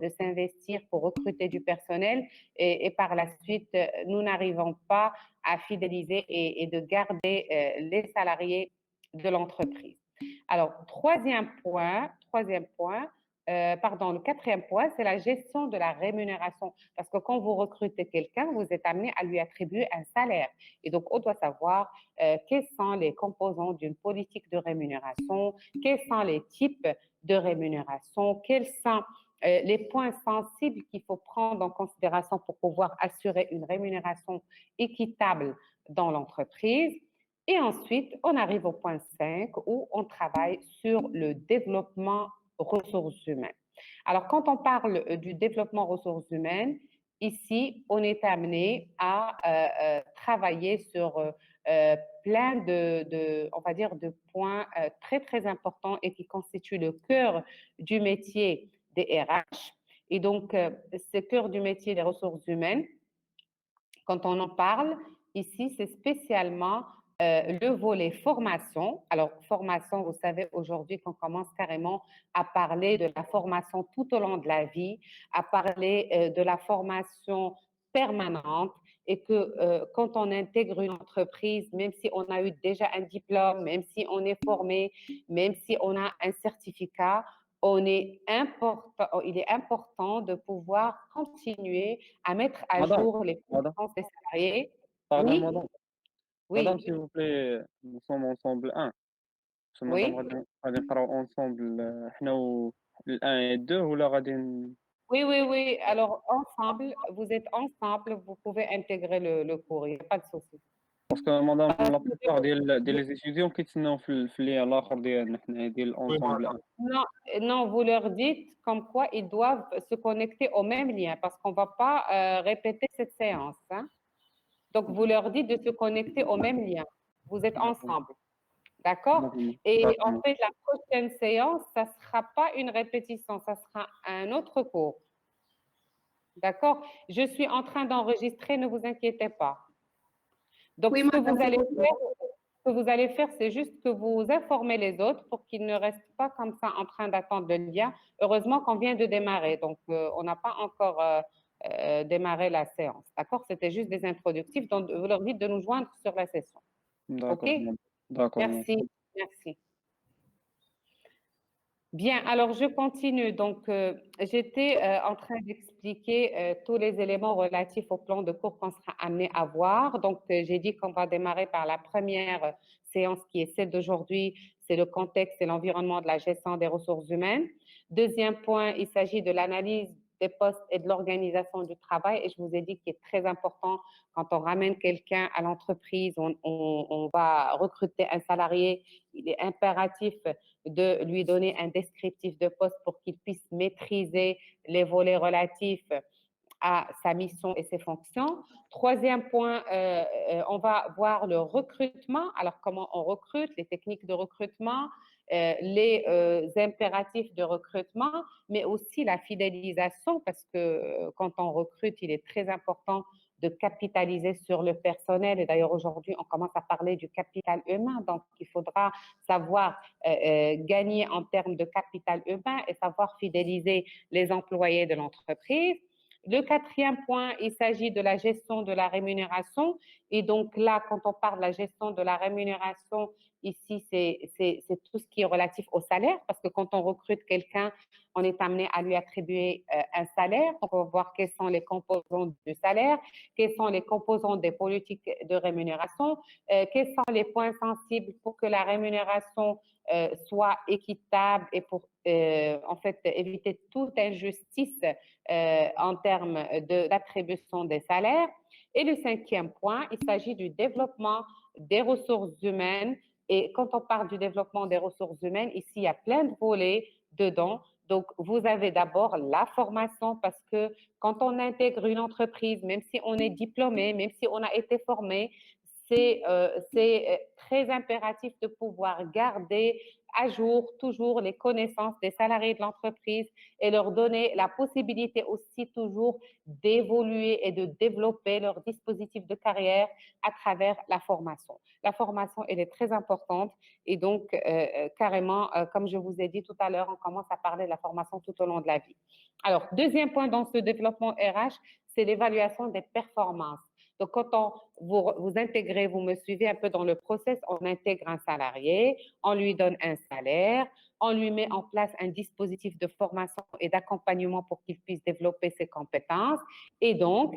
de s'investir pour recruter du personnel et par la suite, nous n'arrivons pas à fidéliser et de garder les salariés de l'entreprise. Alors, le quatrième point, c'est la gestion de la rémunération. Parce que quand vous recrutez quelqu'un, vous êtes amené à lui attribuer un salaire. Et donc, on doit savoir quels sont les composants d'une politique de rémunération, quels sont les types de rémunération, quels sont les points sensibles qu'il faut prendre en considération pour pouvoir assurer une rémunération équitable dans l'entreprise. Et ensuite, on arrive au point 5 où on travaille sur le développement ressources humaines. Alors, quand on parle du développement ressources humaines, ici, on est amené à travailler sur plein on va dire, de points très, très importants et qui constituent le cœur du métier des RH. Et donc, ce cœur du métier des ressources humaines, quand on en parle, ici, c'est spécialement le volet formation. Alors, formation, vous savez, aujourd'hui, qu'on commence carrément à parler de la formation tout au long de la vie, à parler de la formation permanente et que quand on intègre une entreprise, même si on a eu déjà un diplôme, même si on est formé, même si on a un certificat, il est important de pouvoir continuer à mettre à Madame, jour les madame, compétences des salariés. pardon Oui, madame, madame oui, s'il vous plaît, nous sommes ensemble 1. madame oui, غادي نقراو ensemble حنا و ال1 et 2 ولا غادي oui, oui, oui. Alors, ensemble, vous êtes ensemble, vous pouvez intégrer le cours, il n'y a pas de souci. باسكو مدام لا C'est بلوبار ديال لي ستوديون كيتسناو في اللين الآخر ديالنا حنايا ديال ensemble 1. Non, non, vous leur dites comme quoi ils doivent se connecter au même lien parce qu'on ne va pas répéter cette séance, hein. Donc, vous leur dites de se connecter au même lien. Vous êtes D'accord, ensemble. D'accord? d'accord, Et en d'accord. fait, la prochaine séance, ça ne sera pas une répétition, ça sera un autre cours. D'accord? Je suis en train d'enregistrer, ne vous inquiétez pas. Donc, Oui, ce que madame, vous allez faire, c'est juste que vous informez les autres pour qu'ils ne restent pas comme ça en train d'attendre le lien. Heureusement qu'on vient de démarrer, donc on n'a pas encore démarré la séance. D'accord? C'était juste des introductifs, donc vous leur dites de nous joindre sur la session. OK? D'accord, d'accord, Merci, merci. Bien, alors je continue. Donc, j'étais en train d'expliquer tous les éléments relatifs au plan de cours qu'on sera amené à voir. Donc, j'ai dit qu'on va démarrer par la première séance qui est celle d'aujourd'hui. C'est le contexte et l'environnement de la gestion des ressources humaines. Deuxième point, il s'agit de l'analyse des postes et de l'organisation du travail. Et je vous ai dit qu'il est très important quand on ramène quelqu'un à l'entreprise, on va recruter un salarié, il est impératif de lui donner un descriptif de poste pour qu'il puisse maîtriser les volets relatifs à sa mission et ses fonctions. Troisième point, on va voir le recrutement. Alors, comment on recrute, les techniques de recrutement, les impératifs de recrutement, mais aussi la fidélisation, parce que quand on recrute, il est très important de capitaliser sur le personnel. Et d'ailleurs, aujourd'hui, on commence à parler du capital humain. Donc, il faudra savoir gagner en termes de capital humain et savoir fidéliser les employés de l'entreprise. Le quatrième point, il s'agit de la gestion de la rémunération. Et donc là, quand on parle de la gestion de la rémunération, ici, c'est tout ce qui est relatif au salaire, parce que quand on recrute quelqu'un, on est amené à lui attribuer un salaire. Donc, on va voir quels sont les composants du salaire, quels sont les composants des politiques de rémunération, quels sont les points sensibles pour que la rémunération soit équitable et pour en fait éviter toute injustice en termes d'attribution des salaires. Et le cinquième point, il s'agit du développement des ressources humaines. Et quand on parle du développement des ressources humaines, ici, il y a plein de volets dedans. Donc, vous avez d'abord la formation parce que quand on intègre une entreprise, même si on est diplômé, même si on a été formé, c'est très impératif de pouvoir garder à jour toujours les connaissances des salariés de l'entreprise et leur donner la possibilité aussi toujours d'évoluer et de développer leur dispositif de carrière à travers la formation. La formation, elle est très importante et donc carrément, comme je vous ai dit tout à l'heure, on commence à parler de la formation tout au long de la vie. Alors, deuxième point dans ce développement RH, c'est l'évaluation des performances. Donc, quand vous intégrez, vous me suivez un peu dans le process, on intègre un salarié, on lui donne un salaire, on lui met en place un dispositif de formation et d'accompagnement pour qu'il puisse développer ses compétences. Et donc,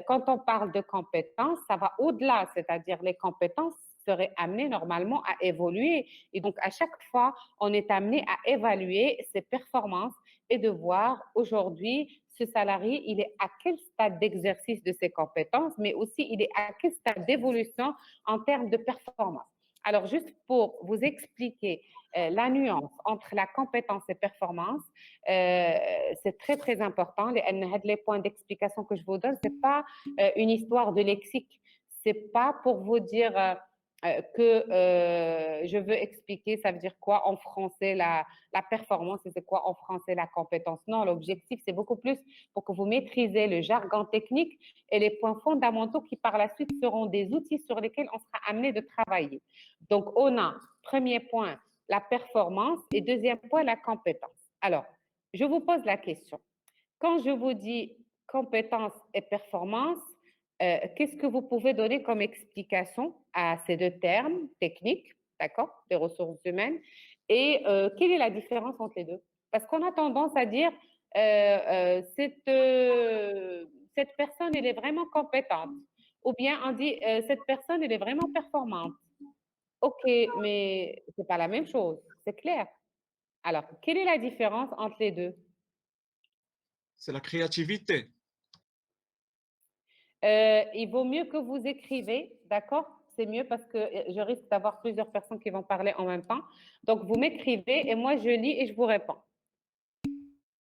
quand on parle de compétences, ça va au-delà, c'est-à-dire les compétences seraient amenées normalement à évoluer. Et donc, à chaque fois, on est amené à évaluer ses performances et de voir aujourd'hui ce salarié, il est à quel stade d'exercice de ses compétences, mais aussi il est à quel stade d'évolution en termes de performance. Alors, juste pour vous expliquer la nuance entre la compétence et performance, c'est très, très important. Les points d'explication que je vous donne, ce n'est pas une histoire de lexique. Ce n'est pas pour vous dire que je veux expliquer, ça veut dire quoi en français la performance et c'est quoi en français la compétence. Non, l'objectif, c'est beaucoup plus pour que vous maîtrisez le jargon technique et les points fondamentaux qui par la suite seront des outils sur lesquels on sera amené de travailler. Donc, on a, premier point, la performance et deuxième point, la compétence. Alors, je vous pose la question. Quand je vous dis compétence et performance, qu'est-ce que vous pouvez donner comme explication à ces deux termes techniques, d'accord, des ressources humaines, et quelle est la différence entre les deux? Parce qu'on a tendance à dire cette personne, elle est vraiment compétente, ou bien on dit cette personne, elle est vraiment performante. Ok, mais c'est pas la même chose, c'est clair. Alors, quelle est la différence entre les deux? C'est la créativité. Il vaut mieux que vous écrivez, d'accord? C'est mieux parce que je risque d'avoir plusieurs personnes qui vont parler en même temps. Donc, vous m'écrivez et moi, je lis et je vous réponds.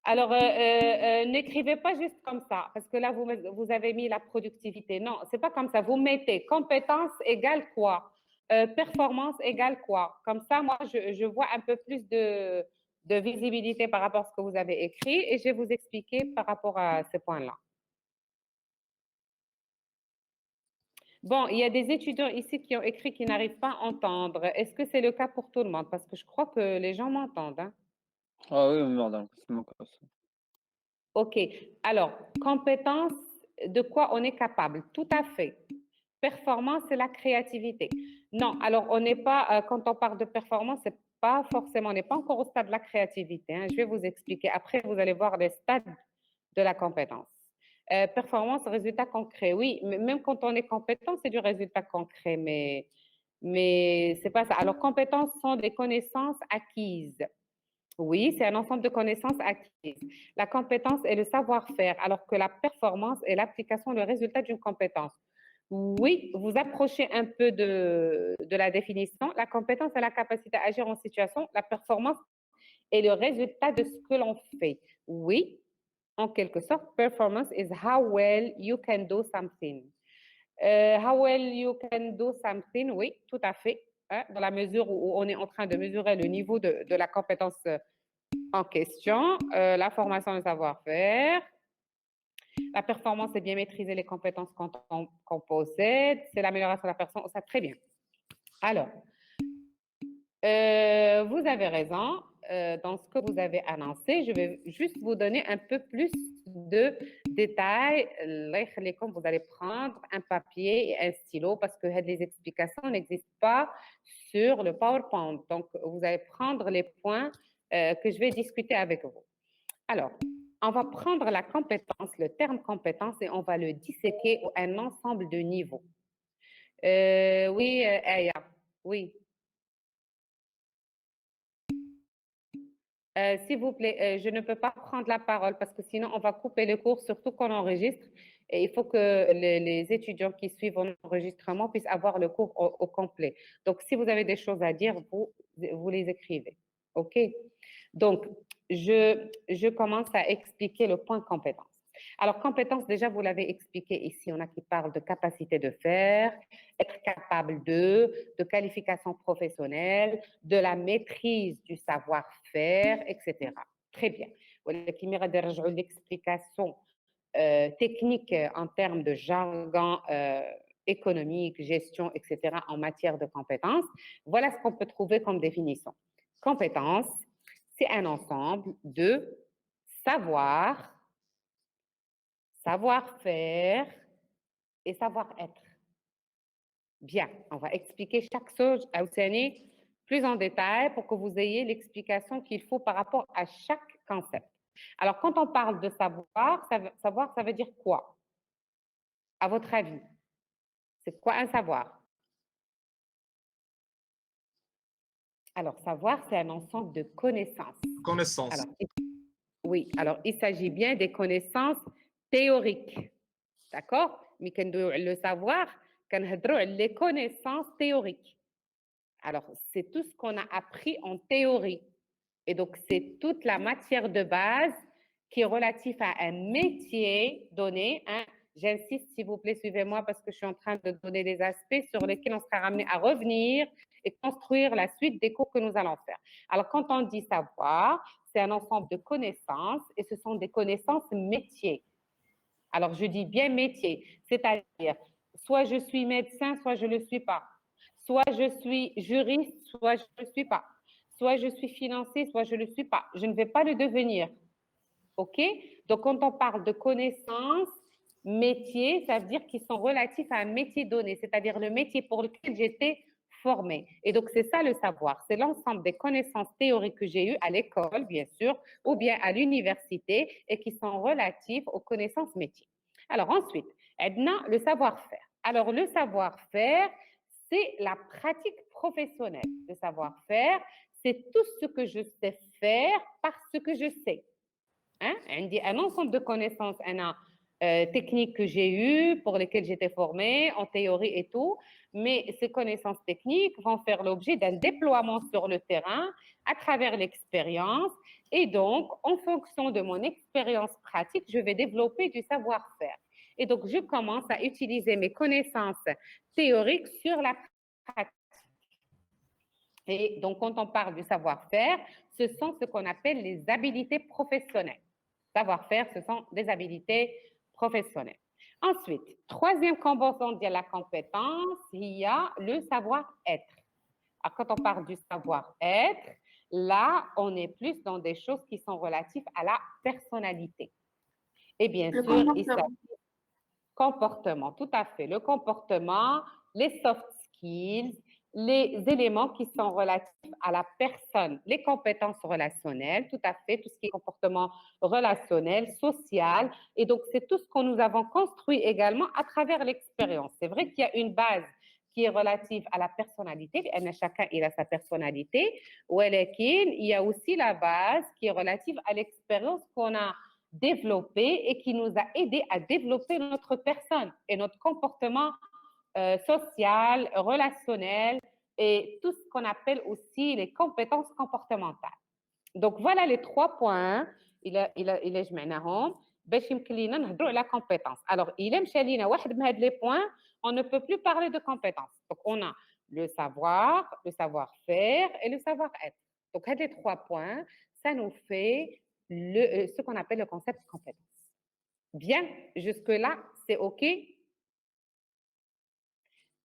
Alors, n'écrivez pas juste comme ça, parce que là, vous avez mis la productivité. Non, c'est pas comme ça. Vous mettez compétence égale quoi? Performance égale quoi? Comme ça, moi, je vois un peu plus de visibilité par rapport à ce que vous avez écrit et je vais vous expliquer par rapport à ces points-là. Bon, il y a des étudiants ici qui ont écrit qui n'arrivent pas à entendre. Est-ce que c'est le cas pour tout le monde? Parce que je crois que les gens m'entendent, hein. Ah oui, madame, c'est mon cas. OK. Alors, compétence, de quoi on est capable? Tout à fait. Performance, c'est la créativité. Non, alors on n'est pas, quand on parle de performance, c'est pas forcément, on n'est pas encore au stade de la créativité, hein. Je vais vous expliquer. Après, vous allez voir les stades de la compétence. Performance, résultat concret. Oui, mais même quand on est compétent, c'est du résultat concret, mais c'est pas ça. Alors, compétences sont des connaissances acquises. Oui, c'est un ensemble de connaissances acquises. La compétence est le savoir-faire, alors que la performance est l'application, le résultat d'une compétence. Oui, vous approchez un peu de la définition. La compétence est la capacité à agir en situation. La performance est le résultat de ce que l'on fait. Oui, en quelque sorte, performance is how well you can do something. How well you can do something, oui, tout à fait, hein, dans la mesure où on est en train de mesurer le niveau de la compétence en question, la formation, le savoir-faire. La performance, c'est bien maîtriser les compétences qu'on possède, c'est l'amélioration de la personne, ça très bien. Alors, vous avez raison dans ce que vous avez annoncé. Je vais juste vous donner un peu plus de détails. Vous allez prendre un papier et un stylo parce que les explications n'existent pas sur le PowerPoint. Donc, vous allez prendre les points que je vais discuter avec vous. Alors, on va prendre la compétence, le terme compétence, et on va le disséquer à un ensemble de niveaux. Oui, Aya, oui. S'il vous plaît, je ne peux pas prendre la parole parce que sinon on va couper le cours, surtout qu'on enregistre. Et il faut que les étudiants qui suivent l'enregistrement puissent avoir le cours au complet. Donc, si vous avez des choses à dire, vous les écrivez. OK? Donc, je commence à expliquer le point compétence. Alors, compétence, déjà, vous l'avez expliqué ici, on a qui parle de capacité de faire, être capable de qualification professionnelle, de la maîtrise du savoir-faire, etc. Très bien. ولكن غادي نرجعوا l'explication technique en termes de jargon économique, gestion, etc. en matière de compétences. Voilà ce qu'on peut trouver comme définition. Compétence, c'est un ensemble de savoir, savoir-faire et savoir-être. Bien, on va expliquer chaque chose à Oussani plus en détail pour que vous ayez l'explication qu'il faut par rapport à chaque concept. Alors, quand on parle de savoir, ça veut dire quoi? À votre avis, c'est quoi un savoir? Alors, savoir, c'est un ensemble de connaissances. Connaissance. Alors, oui, alors il s'agit bien des connaissances théoriques. D'accord? Mais le savoir, les connaissances théoriques. Alors, c'est tout ce qu'on a appris en théorie. Et donc, c'est toute la matière de base qui est relative à un métier donné. Hein. J'insiste, s'il vous plaît, suivez-moi parce que je suis en train de donner des aspects sur lesquels on sera ramené à revenir et construire la suite des cours que nous allons faire. Alors, quand on dit savoir, c'est un ensemble de connaissances et ce sont des connaissances métiers. Alors, je dis bien métier, c'est-à-dire, soit je suis médecin, soit je ne le suis pas. Soit je suis juriste, soit je ne le suis pas. Soit je suis financier, soit je ne le suis pas. Je ne vais pas le devenir. OK? Donc, quand on parle de connaissances, métiers, ça veut dire qu'ils sont relatifs à un métier donné, c'est-à-dire le métier pour lequel j'étais formée. Et donc, c'est ça le savoir. C'est l'ensemble des connaissances théoriques que j'ai eues à l'école, bien sûr, ou bien à l'université, et qui sont relatives aux connaissances métiers. Alors, ensuite, Edna, le savoir-faire. Alors, le savoir-faire, c'est la pratique professionnelle. Le savoir-faire, c'est tout ce que je sais faire parce que je sais. Hein? Un ensemble de connaissances techniques que j'ai eues, pour lesquelles j'étais formée, en théorie et tout, mais ces connaissances techniques vont faire l'objet d'un déploiement sur le terrain à travers l'expérience, et donc, en fonction de mon expérience pratique, je vais développer du savoir-faire. Et donc, je commence à utiliser mes connaissances théoriques sur la pratique. Et donc, quand on parle du savoir-faire, ce sont ce qu'on appelle les habilités professionnelles. Savoir-faire, ce sont des habilités professionnelles. Ensuite, troisième composant de la compétence, il y a le savoir-être. Alors, quand on parle du savoir-être, là, on est plus dans des choses qui sont relatives à la personnalité. Et bien sûr, il s'agit comportement, tout à fait. Le comportement, les soft skills, les éléments qui sont relatifs à la personne, les compétences relationnelles, tout à fait, tout ce qui est comportement relationnel, social. Et donc, c'est tout ce que nous avons construit également à travers l'expérience. C'est vrai qu'il y a une base qui est relative à la personnalité, chacun il a sa personnalité, il y a aussi la base qui est relative à l'expérience qu'on a développée et qui nous a aidé à développer notre personne et notre comportement social, relationnel et tout ce qu'on appelle aussi les compétences comportementales. Donc voilà les 3 points il جمعناهم باش يمكن لينا نهضروا على compétences. Alors il مشى لينا واحد من هاد les points, on ne peut plus parler de compétences. Donc on a le savoir, le savoir-faire et le savoir-être. Donc les 3 points, ça nous fait ce qu'on appelle le concept compétence. Bien, jusque-là, c'est OK?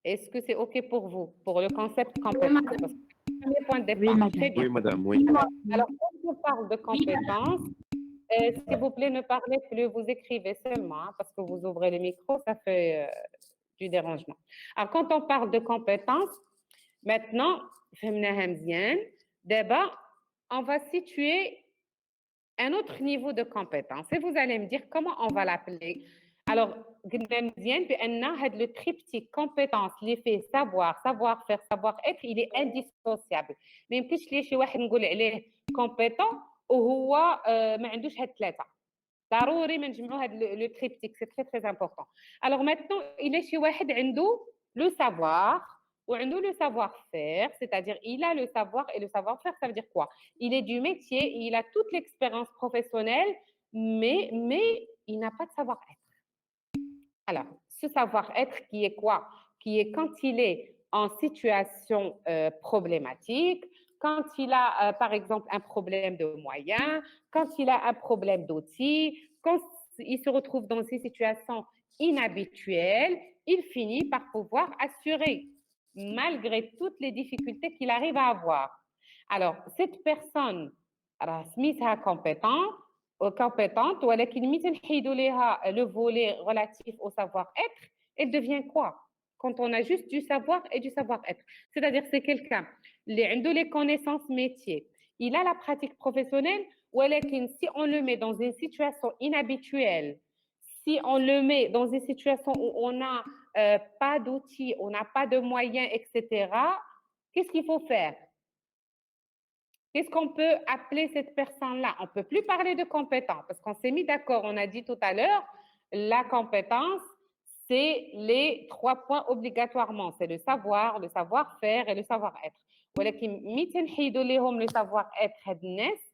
Est-ce que c'est OK pour vous, pour le concept compétence? Parce que c'est le premier point de départ. Oui, madame. Très bien. Oui, madame, oui. Alors, quand on parle de compétences, s'il vous plaît, ne parlez plus, vous écrivez seulement, hein, parce que vous ouvrez le micro, ça fait du dérangement. Alors, quand on parle de compétences, maintenant, d'abord, on va situer un autre niveau de compétence. Et vous allez me dire comment on va l'appeler. Alors, le triptyque compétence, l'effet savoir, savoir-faire, savoir-être, il est indissociable. Mais يمكنش لي شي واحد نقول عليه compétent وهو ما عندوش هاد الثلاثه. ضروري ما نجمعوا هاد لو triptyque, c'est très très important. Alors maintenant, il est شي واحد عنده le savoir ou le savoir-faire, c'est-à-dire il a le savoir et le savoir-faire, ça veut dire quoi? Il est du métier, il a toute l'expérience professionnelle, mais il n'a pas de savoir-être. Alors, ce savoir-être qui est quoi? Qui est quand il est en situation problématique, quand il a, par exemple, un problème de moyens, quand il a un problème d'outils, quand il se retrouve dans une situation inhabituelle, il finit par pouvoir assurer, malgré toutes les difficultés qu'il arrive à avoir. Alors, cette personne, سميتها compétente, ولكن متى نحيدوا ليها le volet relatif au savoir-être, elle devient quoi? Quand on a juste du savoir et du savoir-être. C'est-à-dire c'est quelqu'un qui a les connaissances métiers, il a la pratique professionnelle, ولكن si on le met dans une situation inhabituelle, si on le met dans une situation où on n'a pas d'outils, on n'a pas de moyens, etc., qu'est-ce qu'il faut faire? Qu'est-ce qu'on peut appeler cette personne-là? On ne peut plus parler de compétence parce qu'on s'est mis d'accord, on a dit tout à l'heure, la compétence, c'est les 3 points obligatoirement. C'est le savoir, le savoir-faire et le savoir-être. ولكن متى نحيدوا لهم le savoir-être هاد الناس,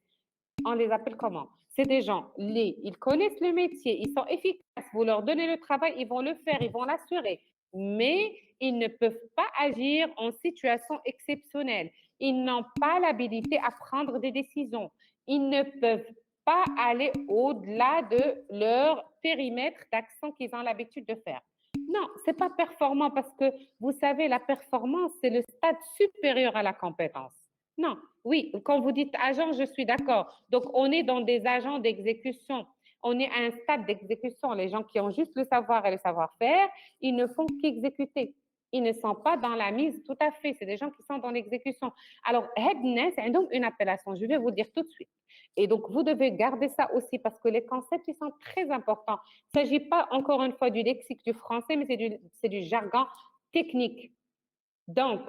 on les appelle comment? C'est des gens, ils connaissent le métier, ils sont efficaces, vous leur donnez le travail, ils vont le faire, ils vont l'assurer, mais ils ne peuvent pas agir en situation exceptionnelle. Ils n'ont pas l'habilité à prendre des décisions. Ils ne peuvent pas aller au-delà de leur périmètre d'action qu'ils ont l'habitude de faire. Non, ce n'est pas performant parce que, vous savez, la performance, c'est le stade supérieur à la compétence. Non, oui, quand vous dites agent, je suis d'accord. Donc, on est dans des agents d'exécution. On est à un stade d'exécution. Les gens qui ont juste le savoir et le savoir-faire, ils ne font qu'exécuter. Ils ne sont pas dans la mise tout à fait. C'est des gens qui sont dans l'exécution. Alors, headness, c'est donc une appellation. Je vais vous dire tout de suite. Et donc, vous devez garder ça aussi parce que les concepts, ils sont très importants. Il ne s'agit pas, encore une fois, du lexique du français, mais c'est du jargon technique. Donc,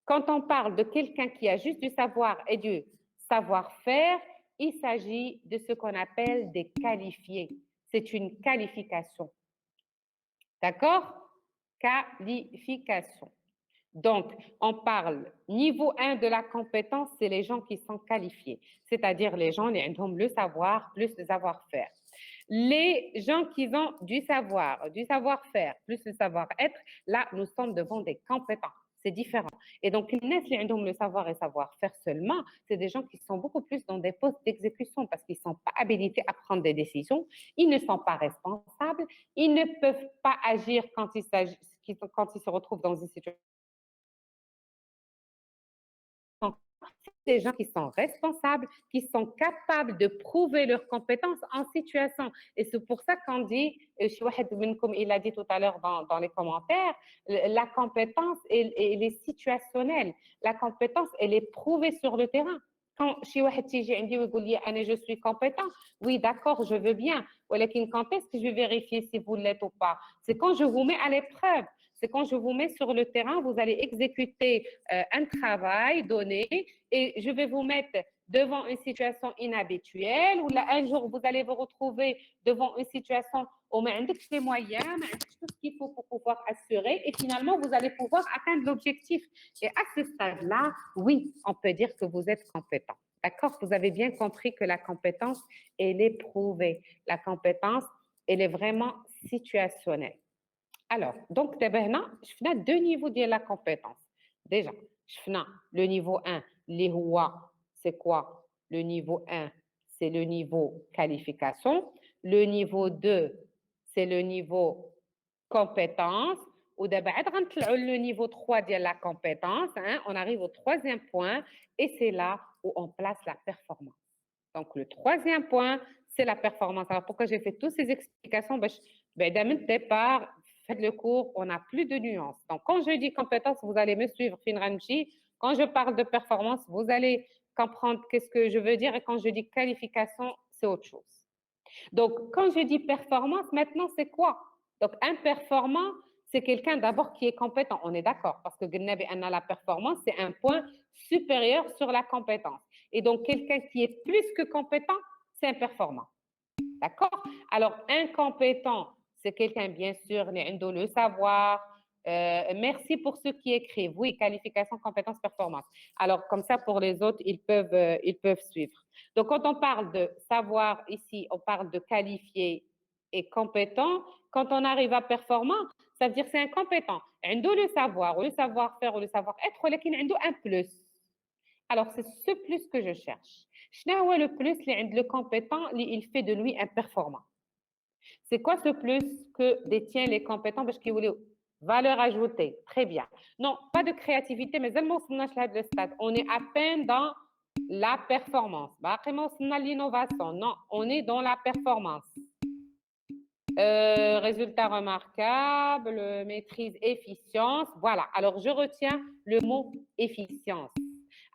quand on parle de quelqu'un qui a juste du savoir et du savoir-faire, il s'agit de ce qu'on appelle des qualifiés. C'est une qualification. D'accord? Qualification. Donc, on parle niveau 1 de la compétence, c'est les gens qui sont qualifiés, c'est-à-dire les gens qui ont le savoir plus le savoir-faire. Les gens qui ont du savoir, du savoir-faire plus le savoir-être, là, nous sommes devant des compétents. C'est différent. Et donc, les gens qui ont le savoir et savoir-faire seulement, c'est des gens qui sont beaucoup plus dans des postes d'exécution parce qu'ils ne sont pas habilités à prendre des décisions, ils ne sont pas responsables, ils ne peuvent pas agir quand ils se retrouvent dans une situation. Des gens qui sont responsables, qui sont capables de prouver leurs compétences en situation. Et c'est pour ça qu'on dit, comme il a dit tout à l'heure dans les commentaires, la compétence, elle est situationnelle. La compétence, elle est prouvée sur le terrain. Quand je suis compétent, oui, d'accord, je veux bien. Quand est-ce que je vais vérifier si vous l'êtes ou pas? C'est quand je vous mets à l'épreuve. C'est quand je vous mets sur le terrain, vous allez exécuter un travail donné et je vais vous mettre devant une situation inhabituelle ou là, un jour, vous allez vous retrouver devant une situation où vous avez les moyens, tout ce qu'il faut pour pouvoir assurer et finalement, vous allez pouvoir atteindre l'objectif. Et à ce stade-là, oui, on peut dire que vous êtes compétent. D'accord? Vous avez bien compris que la compétence, elle est prouvée. La compétence, elle est vraiment situationnelle. Alors, donc, d'abord, je fais 2 niveaux de la compétence. Déjà, je fais le niveau 1, c'est quoi? Le niveau 1, c'est le niveau qualification. Le niveau 2, c'est le niveau compétence. Ou d'abord, le niveau 3 de la compétence. Hein, on arrive au 3e point et c'est là où on place la performance. Donc, le 3e point, c'est la performance. Alors, pourquoi j'ai fait toutes ces explications? Dès le départ, faites le cours, on n'a plus de nuances. Donc, quand je dis compétence, vous allez me suivre, Finranji. Quand je parle de performance, vous allez comprendre qu'est-ce que je veux dire. Et quand je dis qualification, c'est autre chose. Donc, quand je dis performance, maintenant, c'est quoi? Donc, un performant, c'est quelqu'un d'abord qui est compétent. On est d'accord, parce que la performance, c'est un point supérieur sur la compétence. Et donc, quelqu'un qui est plus que compétent, c'est un performant. D'accord? Alors, incompétent, c'est quelqu'un, bien sûr, qui a le savoir. Merci pour ceux qui écrivent. Oui, qualification, compétence, performance. Alors, comme ça, pour les autres, ils peuvent suivre. Donc, quand on parle de savoir ici, on parle de qualifier Et compétent, quand on arrive à performant, ça veut dire c'est un compétent. عنده le savoir, ou le savoir-faire, ou le savoir-être, ولكن عنده un plus. Alors, c'est ce plus que je cherche. شنو هو le plus اللي عند le compétent اللي il fait de lui un performant? C'est quoi ce plus que détient les compétents باش كيوليو valeur ajoutée? Très bien. Non, pas de créativité, mais ما وصلناش لهذا stade. On est à peine dans la performance. باقي ما وصلنا l'innovation. Non, on est dans la performance. Résultat remarquable, maîtrise, efficience. Voilà. Alors, je retiens le mot efficience.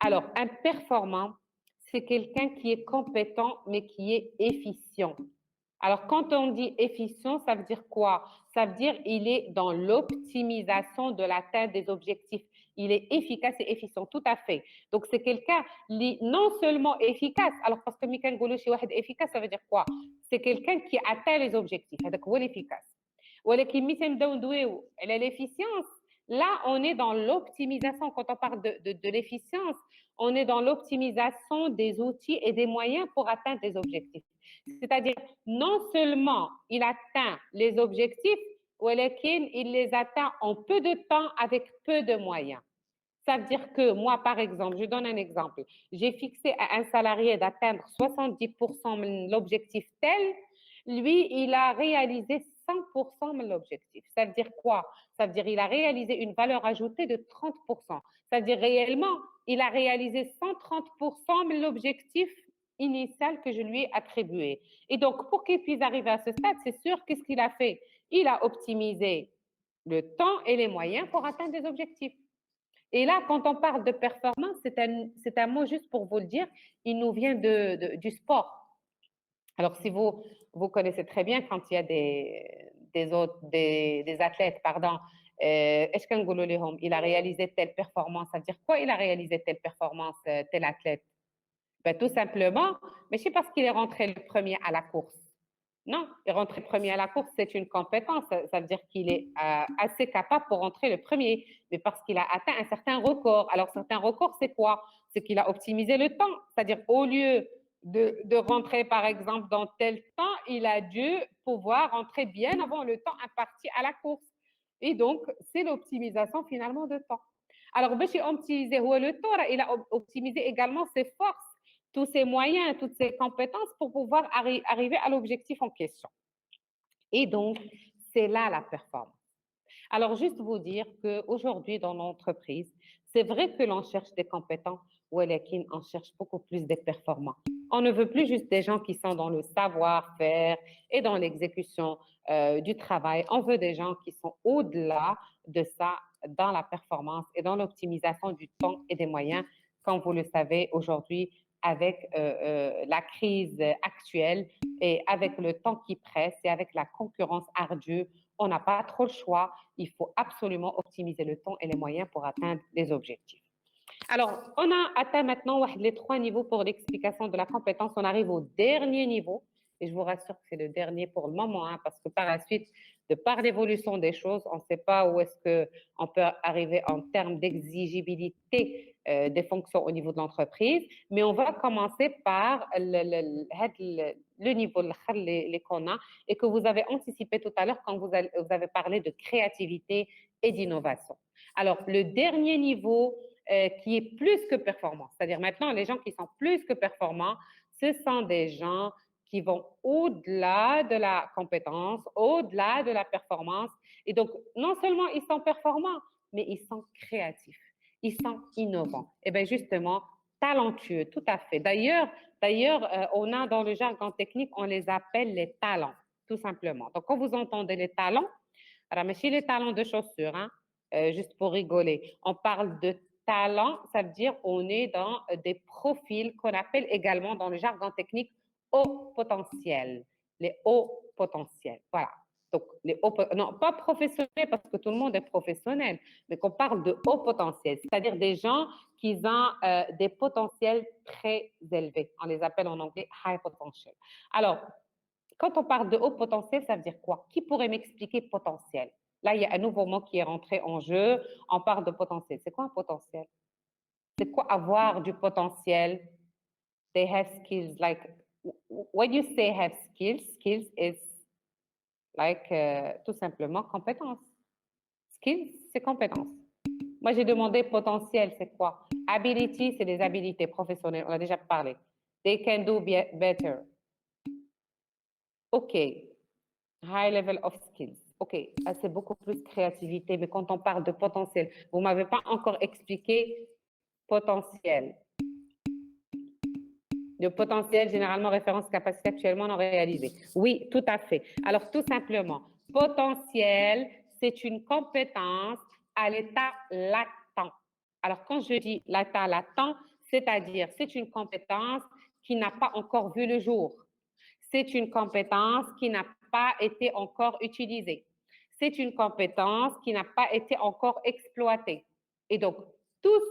Alors, un performant, c'est quelqu'un qui est compétent, mais qui est efficient. Alors, quand on dit efficient, ça veut dire quoi? Ça veut dire il est dans l'optimisation de l'atteinte des objectifs. Il est efficace et efficient, tout à fait. Donc, c'est quelqu'un non seulement efficace, alors parce que Mikan Goulouchi efficace, ça veut dire quoi? C'est quelqu'un qui atteint les objectifs. C'est l'efficace. ولكن ملي تنبداو ندويو على l'efficience, là, on est dans l'optimisation. Quand on parle de l'efficience, on est dans l'optimisation des outils et des moyens pour atteindre des objectifs. C'est-à-dire, non seulement il atteint les objectifs, ولكن il les atteint en peu de temps avec peu de moyens. Ça veut dire que moi, par exemple, je donne un exemple, j'ai fixé à un salarié d'atteindre 70% de l'objectif tel, lui, il a réalisé 100% de l'objectif. Ça veut dire quoi? Ça veut dire qu'il a réalisé une valeur ajoutée de 30%. Ça veut dire réellement, il a réalisé 130% de l'objectif initial que je lui ai attribué. Et donc, pour qu'il puisse arriver à ce stade, c'est sûr, qu'est-ce qu'il a fait? Il a optimisé le temps et les moyens pour atteindre des objectifs. Et là, quand on parle de performance, c'est un mot juste pour vous le dire, il nous vient du sport. Alors, si vous connaissez très bien quand il y a des athlètes, pardon, est-ce qu'un il a réalisé telle performance, ça veut dire quoi il a réalisé telle performance, tel athlète? Ben, tout simplement, mais c'est parce qu'il est rentré le premier à la course. Non, rentrer premier à la course, c'est une compétence. Ça veut dire qu'il est assez capable pour rentrer le premier, mais parce qu'il a atteint un certain record. Alors, certain record, c'est quoi? C'est qu'il a optimisé le temps. C'est-à-dire, au lieu de rentrer, par exemple, dans tel temps, il a dû pouvoir rentrer bien avant le temps imparti à la course. Et donc, c'est l'optimisation finalement de temps. Alors, optimiser le temps, il a optimisé également ses forces, tous ses moyens, toutes ses compétences pour pouvoir arriver à l'objectif en question. Et donc, c'est là la performance. Alors, juste vous dire qu'aujourd'hui, dans l'entreprise, c'est vrai que l'on cherche des compétents, ولكن on cherche beaucoup plus des performants. On ne veut plus juste des gens qui sont dans le savoir-faire et dans l'exécution du travail. On veut des gens qui sont au-delà de ça, dans la performance et dans l'optimisation du temps et des moyens. Comme vous le savez, aujourd'hui, avec la crise actuelle et avec le temps qui presse et avec la concurrence ardue, on n'a pas trop le choix. Il faut absolument optimiser le temps et les moyens pour atteindre les objectifs. Alors, on a atteint maintenant les 3 niveaux pour l'explication de la compétence. On arrive au dernier niveau. Et je vous rassure que c'est le dernier pour le moment, hein, parce que par la suite, de par l'évolution des choses, on ne sait pas où est-ce qu'on peut arriver en termes d'exigibilité des fonctions au niveau de l'entreprise. Mais on va commencer par le niveau qu'on a et que vous avez anticipé tout à l'heure quand vous avez parlé de créativité et d'innovation. Alors, le dernier niveau qui est plus que performant, c'est-à-dire maintenant, les gens qui sont plus que performants, ce sont des gens qui vont au-delà de la compétence, au-delà de la performance. Et donc, non seulement ils sont performants, mais ils sont créatifs, ils sont innovants. Et bien justement, talentueux, tout à fait. D'ailleurs, on a dans le jargon technique, on les appelle les talents, tout simplement. Donc, quand vous entendez les talents, alors, mais chez les talents de chaussures, hein, juste pour rigoler, on parle de talent, ça veut dire on est dans des profils qu'on appelle également dans le jargon technique haut potentiel, les hauts potentiels. Voilà. Donc, non, pas professionnels parce que tout le monde est professionnel, mais qu'on parle de haut potentiel, c'est-à-dire des gens qui ont des potentiels très élevés. On les appelle en anglais high potential. Alors, quand on parle de haut potentiel, ça veut dire quoi? Qui pourrait m'expliquer potentiel? Là, il y a un nouveau mot qui est rentré en jeu. On parle de potentiel. C'est quoi un potentiel? C'est quoi avoir du potentiel? They have skills. Like, when you say have skills is tout simplement compétence. Skills, c'est compétence. Moi, j'ai demandé potentiel, c'est quoi? Ability, c'est des habilités professionnelles, on a déjà parlé. They can do better. OK. High level of skills. OK, c'est beaucoup plus créativité, mais quand on parle de potentiel, vous ne m'avez pas encore expliqué potentiel. Le potentiel, généralement, référence capacité actuellement non réalisée. Oui, tout à fait. Alors, tout simplement, potentiel, c'est une compétence à l'état latent. Alors, quand je dis l'état latent, c'est-à-dire, c'est une compétence qui n'a pas encore vu le jour. C'est une compétence qui n'a pas été encore utilisée. C'est une compétence qui n'a pas été encore exploitée. Et donc, tous,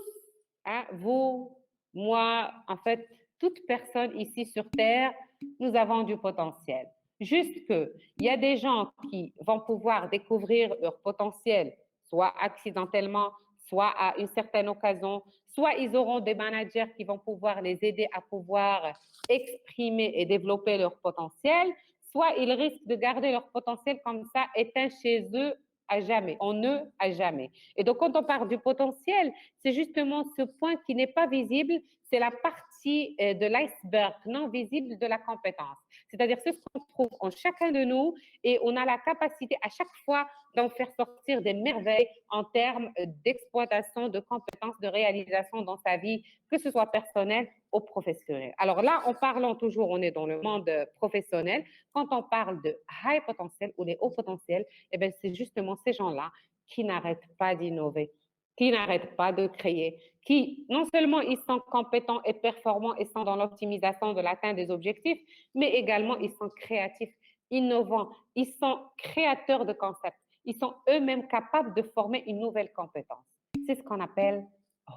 hein, vous, moi, en fait, toute personne ici sur Terre, nous avons du potentiel. Juste qu'il y a des gens qui vont pouvoir découvrir leur potentiel, soit accidentellement, soit à une certaine occasion, soit ils auront des managers qui vont pouvoir les aider à pouvoir exprimer et développer leur potentiel, soit ils risquent de garder leur potentiel comme ça éteint chez eux à jamais, en eux à jamais. Et donc, quand on parle du potentiel, c'est justement ce point qui n'est pas visible, c'est la partie de l'iceberg non visible de la compétence. C'est-à-dire, c'est ce qu'on trouve en chacun de nous et on a la capacité à chaque fois d'en faire sortir des merveilles en termes d'exploitation, de compétences, de réalisation dans sa vie, que ce soit personnelle ou professionnelle. Alors là, en parlant toujours, on est dans le monde professionnel, quand on parle de high potentiel ou les hauts potentiels, eh bien, c'est justement ces gens-là qui n'arrêtent pas d'innover, qui n'arrêtent pas de créer, qui non seulement ils sont compétents et performants et sont dans l'optimisation de l'atteinte des objectifs, mais également ils sont créatifs, innovants, ils sont créateurs de concepts, ils sont eux-mêmes capables de former une nouvelle compétence. C'est ce qu'on appelle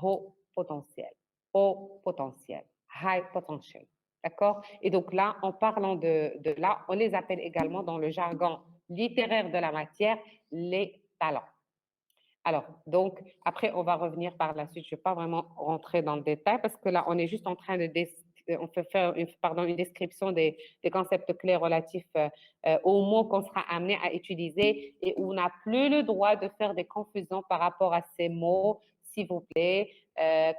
haut potentiel, high potential. D'accord? Et donc là, en parlant de là, on les appelle également dans le jargon littéraire de la matière les talents. Alors, donc, après, on va revenir par la suite. Je ne vais pas vraiment rentrer dans le détail parce que là, on est juste en train de on peut faire une description des concepts clés relatifs aux mots qu'on sera amené à utiliser et où on n'a plus le droit de faire des confusions par rapport à ces mots, s'il vous plaît.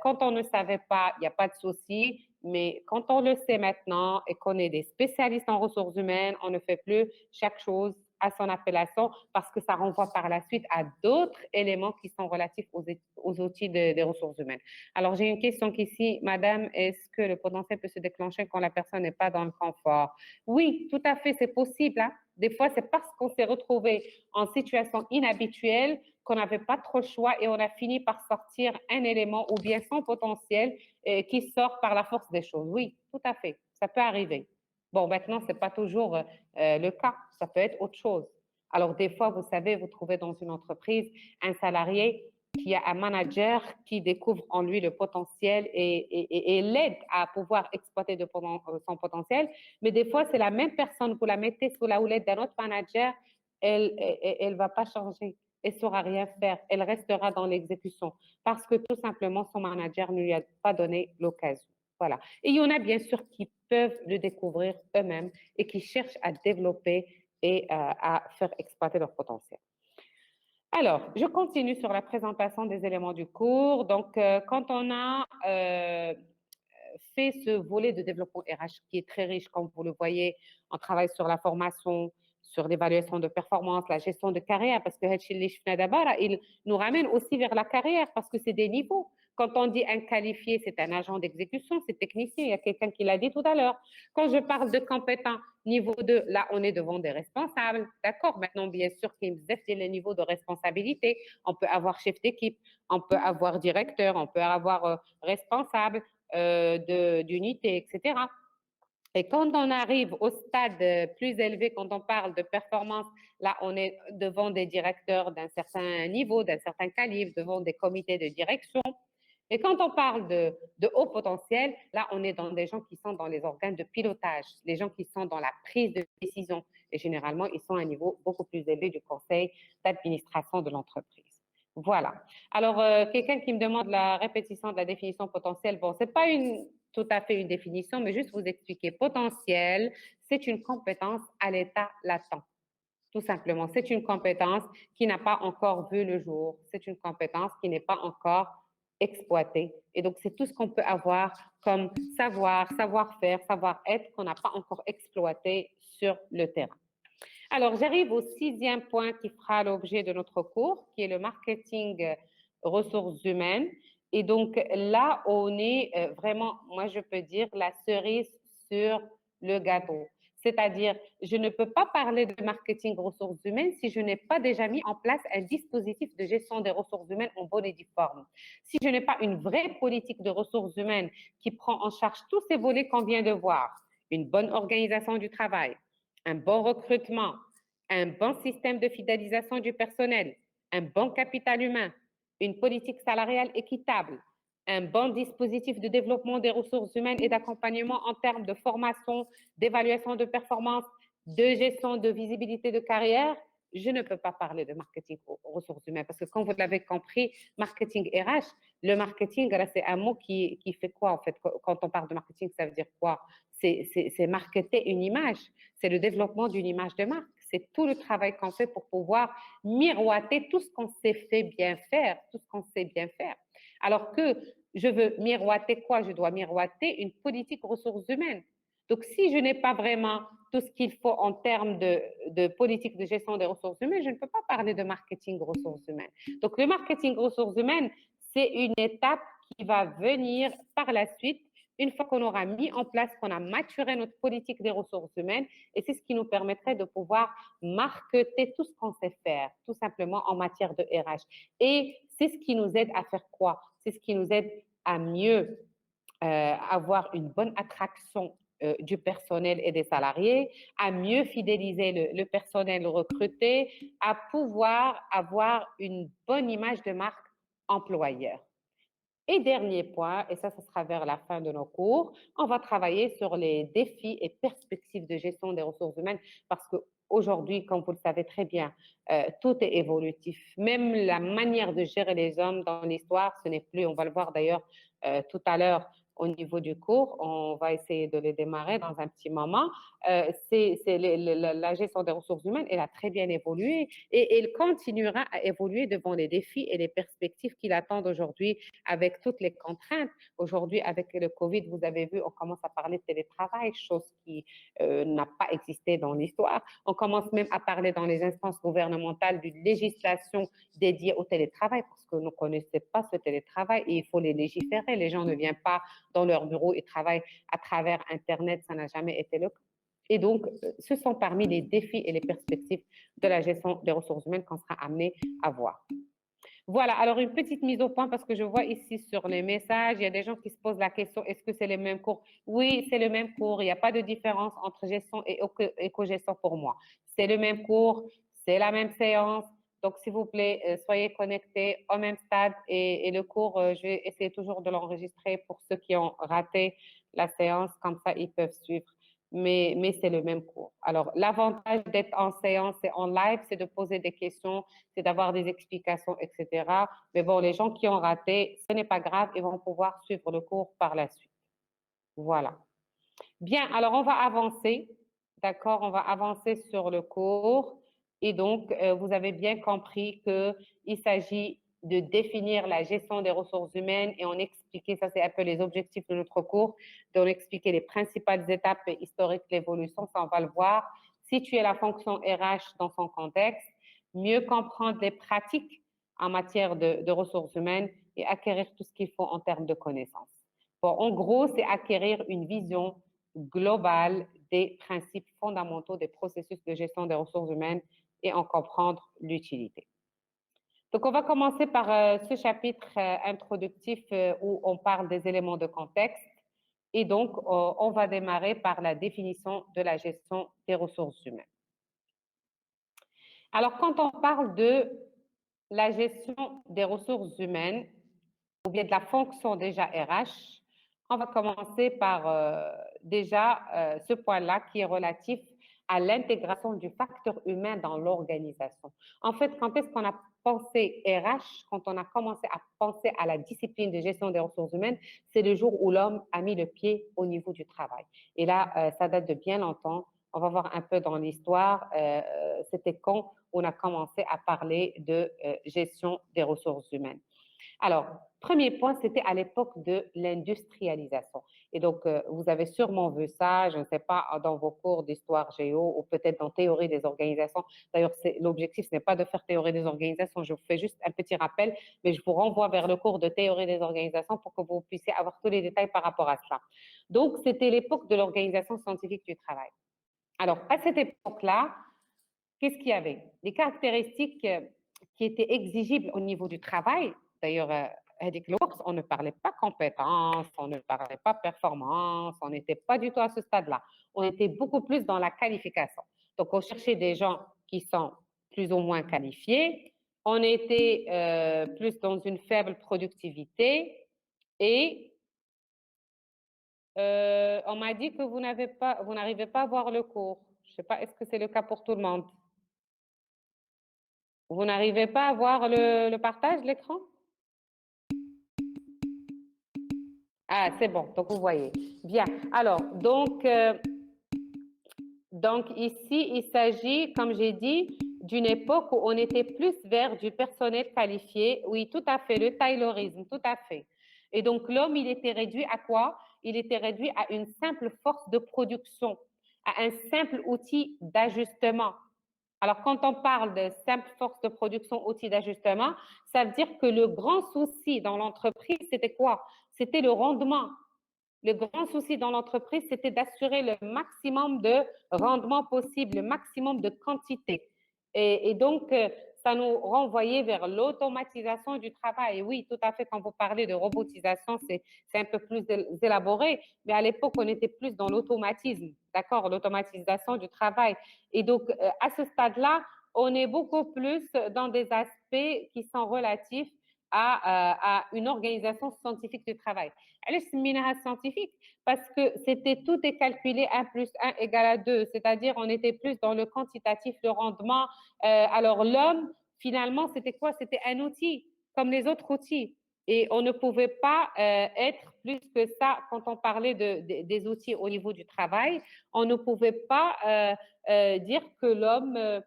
Quand on ne savait pas, il n'y a pas de souci, mais quand on le sait maintenant et qu'on est des spécialistes en ressources humaines, on ne fait plus chaque chose à son appellation parce que ça renvoie par la suite à d'autres éléments qui sont relatifs aux outils des ressources humaines. Alors, j'ai une question ici. Madame, est-ce que le potentiel peut se déclencher quand la personne n'est pas dans le confort? Oui, tout à fait, c'est possible. Hein? Des fois, c'est parce qu'on s'est retrouvé en situation inhabituelle qu'on n'avait pas trop le choix et on a fini par sortir un élément ou bien son potentiel qui sort par la force des choses. Oui, tout à fait, ça peut arriver. Bon, maintenant, ce n'est pas toujours le cas, ça peut être autre chose. Alors, des fois, vous savez, vous trouvez dans une entreprise un salarié qui a un manager qui découvre en lui le potentiel et l'aide à pouvoir exploiter son potentiel. Mais des fois, c'est la même personne, vous la mettez sous la houlette d'un autre manager, elle ne va pas changer, elle ne saura rien faire, elle restera dans l'exécution parce que tout simplement, son manager ne lui a pas donné l'occasion. Voilà. Et il y en a bien sûr qui peuvent le découvrir eux-mêmes et qui cherchent à développer et à faire exploiter leur potentiel. Alors, je continue sur la présentation des éléments du cours. Donc, quand on a fait ce volet de développement RH qui est très riche, comme vous le voyez, on travaille sur la formation, sur l'évaluation de performance, la gestion de carrière, parce que il nous ramène aussi vers la carrière, parce que c'est des niveaux. Quand on dit un qualifié, c'est un agent d'exécution, c'est technicien, il y a quelqu'un qui l'a dit tout à l'heure. Quand je parle de compétent niveau 2, là, on est devant des responsables, d'accord? Maintenant, bien sûr, qu'il y a les niveaux de responsabilité. On peut avoir chef d'équipe, on peut avoir directeur, on peut avoir responsable d'unité, etc. Et quand on arrive au stade plus élevé, quand on parle de performance, là, on est devant des directeurs d'un certain niveau, d'un certain calibre, devant des comités de direction. Et quand on parle de haut potentiel, là, on est dans des gens qui sont dans les organes de pilotage, les gens qui sont dans la prise de décision. Et généralement, ils sont à un niveau beaucoup plus élevé du conseil d'administration de l'entreprise. Voilà. Alors, quelqu'un qui me demande la répétition de la définition potentielle, bon, c'est pas tout à fait une définition, mais juste vous expliquer. Potentiel, c'est une compétence à l'état latent. tout simplement. C'est une compétence qui n'a pas encore vu le jour. C'est une compétence qui n'est pas encore exploitée. Et donc, c'est tout ce qu'on peut avoir comme savoir, savoir-faire, savoir-être qu'on n'a pas encore exploité sur le terrain. Alors, j'arrive au 6e point qui fera l'objet de notre cours, qui est le marketing ressources humaines. Et donc, là, on est vraiment, moi, je peux dire, la cerise sur le gâteau. C'est-à-dire, je ne peux pas parler de marketing ressources humaines si je n'ai pas déjà mis en place un dispositif de gestion des ressources humaines en bonne et due forme. Si je n'ai pas une vraie politique de ressources humaines qui prend en charge tous ces volets qu'on vient de voir, une bonne organisation du travail, un bon recrutement, un bon système de fidélisation du personnel, un bon capital humain, une politique salariale équitable, un bon dispositif de développement des ressources humaines et d'accompagnement en termes de formation, d'évaluation de performance, de gestion de visibilité de carrière, je ne peux pas parler de marketing aux ressources humaines parce que comme vous l'avez compris, marketing RH, le marketing, c'est un mot qui fait quoi en fait? Quand on parle de marketing, ça veut dire quoi? C'est marketer une image, c'est le développement d'une image de marque, c'est tout le travail qu'on fait pour pouvoir miroiter tout ce qu'on sait fait bien faire, tout ce qu'on sait bien faire. Alors que je veux miroiter quoi? Je dois miroiter une politique ressources humaines. Donc, si je n'ai pas vraiment tout ce qu'il faut en termes de politique de gestion des ressources humaines, je ne peux pas parler de marketing ressources humaines. Donc, le marketing ressources humaines, c'est une étape qui va venir par la suite une fois qu'on aura mis en place, qu'on a maturé notre politique des ressources humaines, et c'est ce qui nous permettrait de pouvoir marketer tout ce qu'on sait faire, tout simplement en matière de RH. Et c'est ce qui nous aide à faire quoi? C'est ce qui nous aide à mieux avoir une bonne attraction du personnel et des salariés, à mieux fidéliser le personnel recruté, à pouvoir avoir une bonne image de marque employeur. Et dernier point, et ça sera vers la fin de nos cours, on va travailler sur les défis et perspectives de gestion des ressources humaines parce qu'aujourd'hui, comme vous le savez très bien, tout est évolutif. Même la manière de gérer les hommes dans l'histoire, ce n'est plus, on va le voir d'ailleurs tout à l'heure au niveau du cours, on va essayer de les démarrer dans un petit moment. La gestion des ressources humaines, elle a très bien évolué et elle continuera à évoluer devant les défis et les perspectives qui l'attendent aujourd'hui avec toutes les contraintes. Aujourd'hui, avec le Covid, vous avez vu, on commence à parler de télétravail, chose qui n'a pas existé dans l'histoire. On commence même à parler dans les instances gouvernementales d'une législation dédiée au télétravail parce que nous ne connaissons pas ce télétravail et il faut les légiférer. Les gens ne viennent pas dans leur bureau et travaillent à travers Internet, ça n'a jamais été le cas. Et donc, ce sont parmi les défis et les perspectives de la gestion des ressources humaines qu'on sera amené à voir. Voilà, alors une petite mise au point parce que je vois ici sur les messages, il y a des gens qui se posent la question, est-ce que c'est les mêmes cours? Oui, c'est le même cours, il n'y a pas de différence entre gestion et éco-gestion pour moi. C'est le même cours, c'est la même séance, donc s'il vous plaît, soyez connectés au même stade et le cours, je vais essayer toujours de l'enregistrer pour ceux qui ont raté la séance, comme ça ils peuvent suivre. Mais c'est le même cours. Alors, l'avantage d'être en séance et en live, c'est de poser des questions, c'est d'avoir des explications, etc. Mais bon, les gens qui ont raté, ce n'est pas grave, ils vont pouvoir suivre le cours par la suite. Voilà. Bien, alors on va avancer. D'accord, on va avancer sur le cours. Et donc, vous avez bien compris qu'il s'agit de définir la gestion des ressources humaines et on expliquait, ça c'est un peu les objectifs de notre cours, d'en expliquer les principales étapes historiques de l'évolution, ça on va le voir, situer la fonction RH dans son contexte, mieux comprendre les pratiques en matière de ressources humaines et acquérir tout ce qu'il faut en termes de connaissances. Bon, en gros, c'est acquérir une vision globale des principes fondamentaux des processus de gestion des ressources humaines et en comprendre l'utilité. Donc, on va commencer par ce chapitre introductif où on parle des éléments de contexte. Et donc, on va démarrer par la définition de la gestion des ressources humaines. Alors, quand on parle de la gestion des ressources humaines, ou bien de la fonction déjà RH, on va commencer par déjà ce point-là qui est relatif à l'intégration du facteur humain dans l'organisation. En fait, quand est-ce qu'on a pensé RH, quand on a commencé à penser à la discipline de gestion des ressources humaines, c'est le jour où l'homme a mis le pied au niveau du travail. Et là, ça date de bien longtemps. on va voir un peu dans l'histoire, c'était quand on a commencé à parler de gestion des ressources humaines. Alors, premier point, c'était à l'époque de l'industrialisation. Et donc, vous avez sûrement vu ça, je ne sais pas, dans vos cours d'histoire géo ou peut-être dans théorie des organisations. D'ailleurs, l'objectif, ce n'est pas de faire théorie des organisations, je vous fais juste un petit rappel, mais je vous renvoie vers le cours de théorie des organisations pour que vous puissiez avoir tous les détails par rapport à cela. Donc, c'était l'époque de l'organisation scientifique du travail. Alors, à cette époque-là, qu'est-ce qu'il y avait? Les caractéristiques qui étaient exigibles au niveau du travail, d'ailleurs, avec l'ours, on ne parlait pas compétences, on ne parlait pas performance, on n'était pas du tout à ce stade-là. On était beaucoup plus dans la qualification. Donc, on cherchait des gens qui sont plus ou moins qualifiés, on était plus dans une faible productivité et on m'a dit que vous n'arrivez pas à voir le cours. Je ne sais pas, est-ce que c'est le cas pour tout le monde? Vous n'arrivez pas à voir le partage de l'écran? Ah, c'est bon, donc vous voyez. Bien, alors, donc ici, il s'agit, comme j'ai dit, d'une époque où on était plus vers du personnel qualifié. Oui, tout à fait, le taylorisme, tout à fait. Et donc, l'homme, il était réduit à quoi? Il était réduit à une simple force de production, à un simple outil d'ajustement. Alors, quand on parle de simple force de production, outil d'ajustement, ça veut dire que le grand souci dans l'entreprise, c'était quoi? C'était le rendement. Le grand souci dans l'entreprise, c'était d'assurer le maximum de rendement possible, le maximum de quantité. Et donc, ça nous renvoyait vers l'automatisation du travail. Oui, tout à fait, quand vous parlez de robotisation, c'est un peu plus élaboré, mais à l'époque, on était plus dans l'automatisme, d'accord, l'automatisation du travail. Et donc, à ce stade-là, on est beaucoup plus dans des aspects qui sont relatifs à une organisation scientifique du travail. Elle est scientifique parce que c'était tout est calculé 1 plus 1 égale à 2, c'est-à-dire on était plus dans le quantitatif, le rendement. Alors l'homme, finalement, c'était quoi? C'était un outil, comme les autres outils. Et on ne pouvait pas être plus que ça quand on parlait des outils au niveau du travail. On ne pouvait pas dire que l'homme,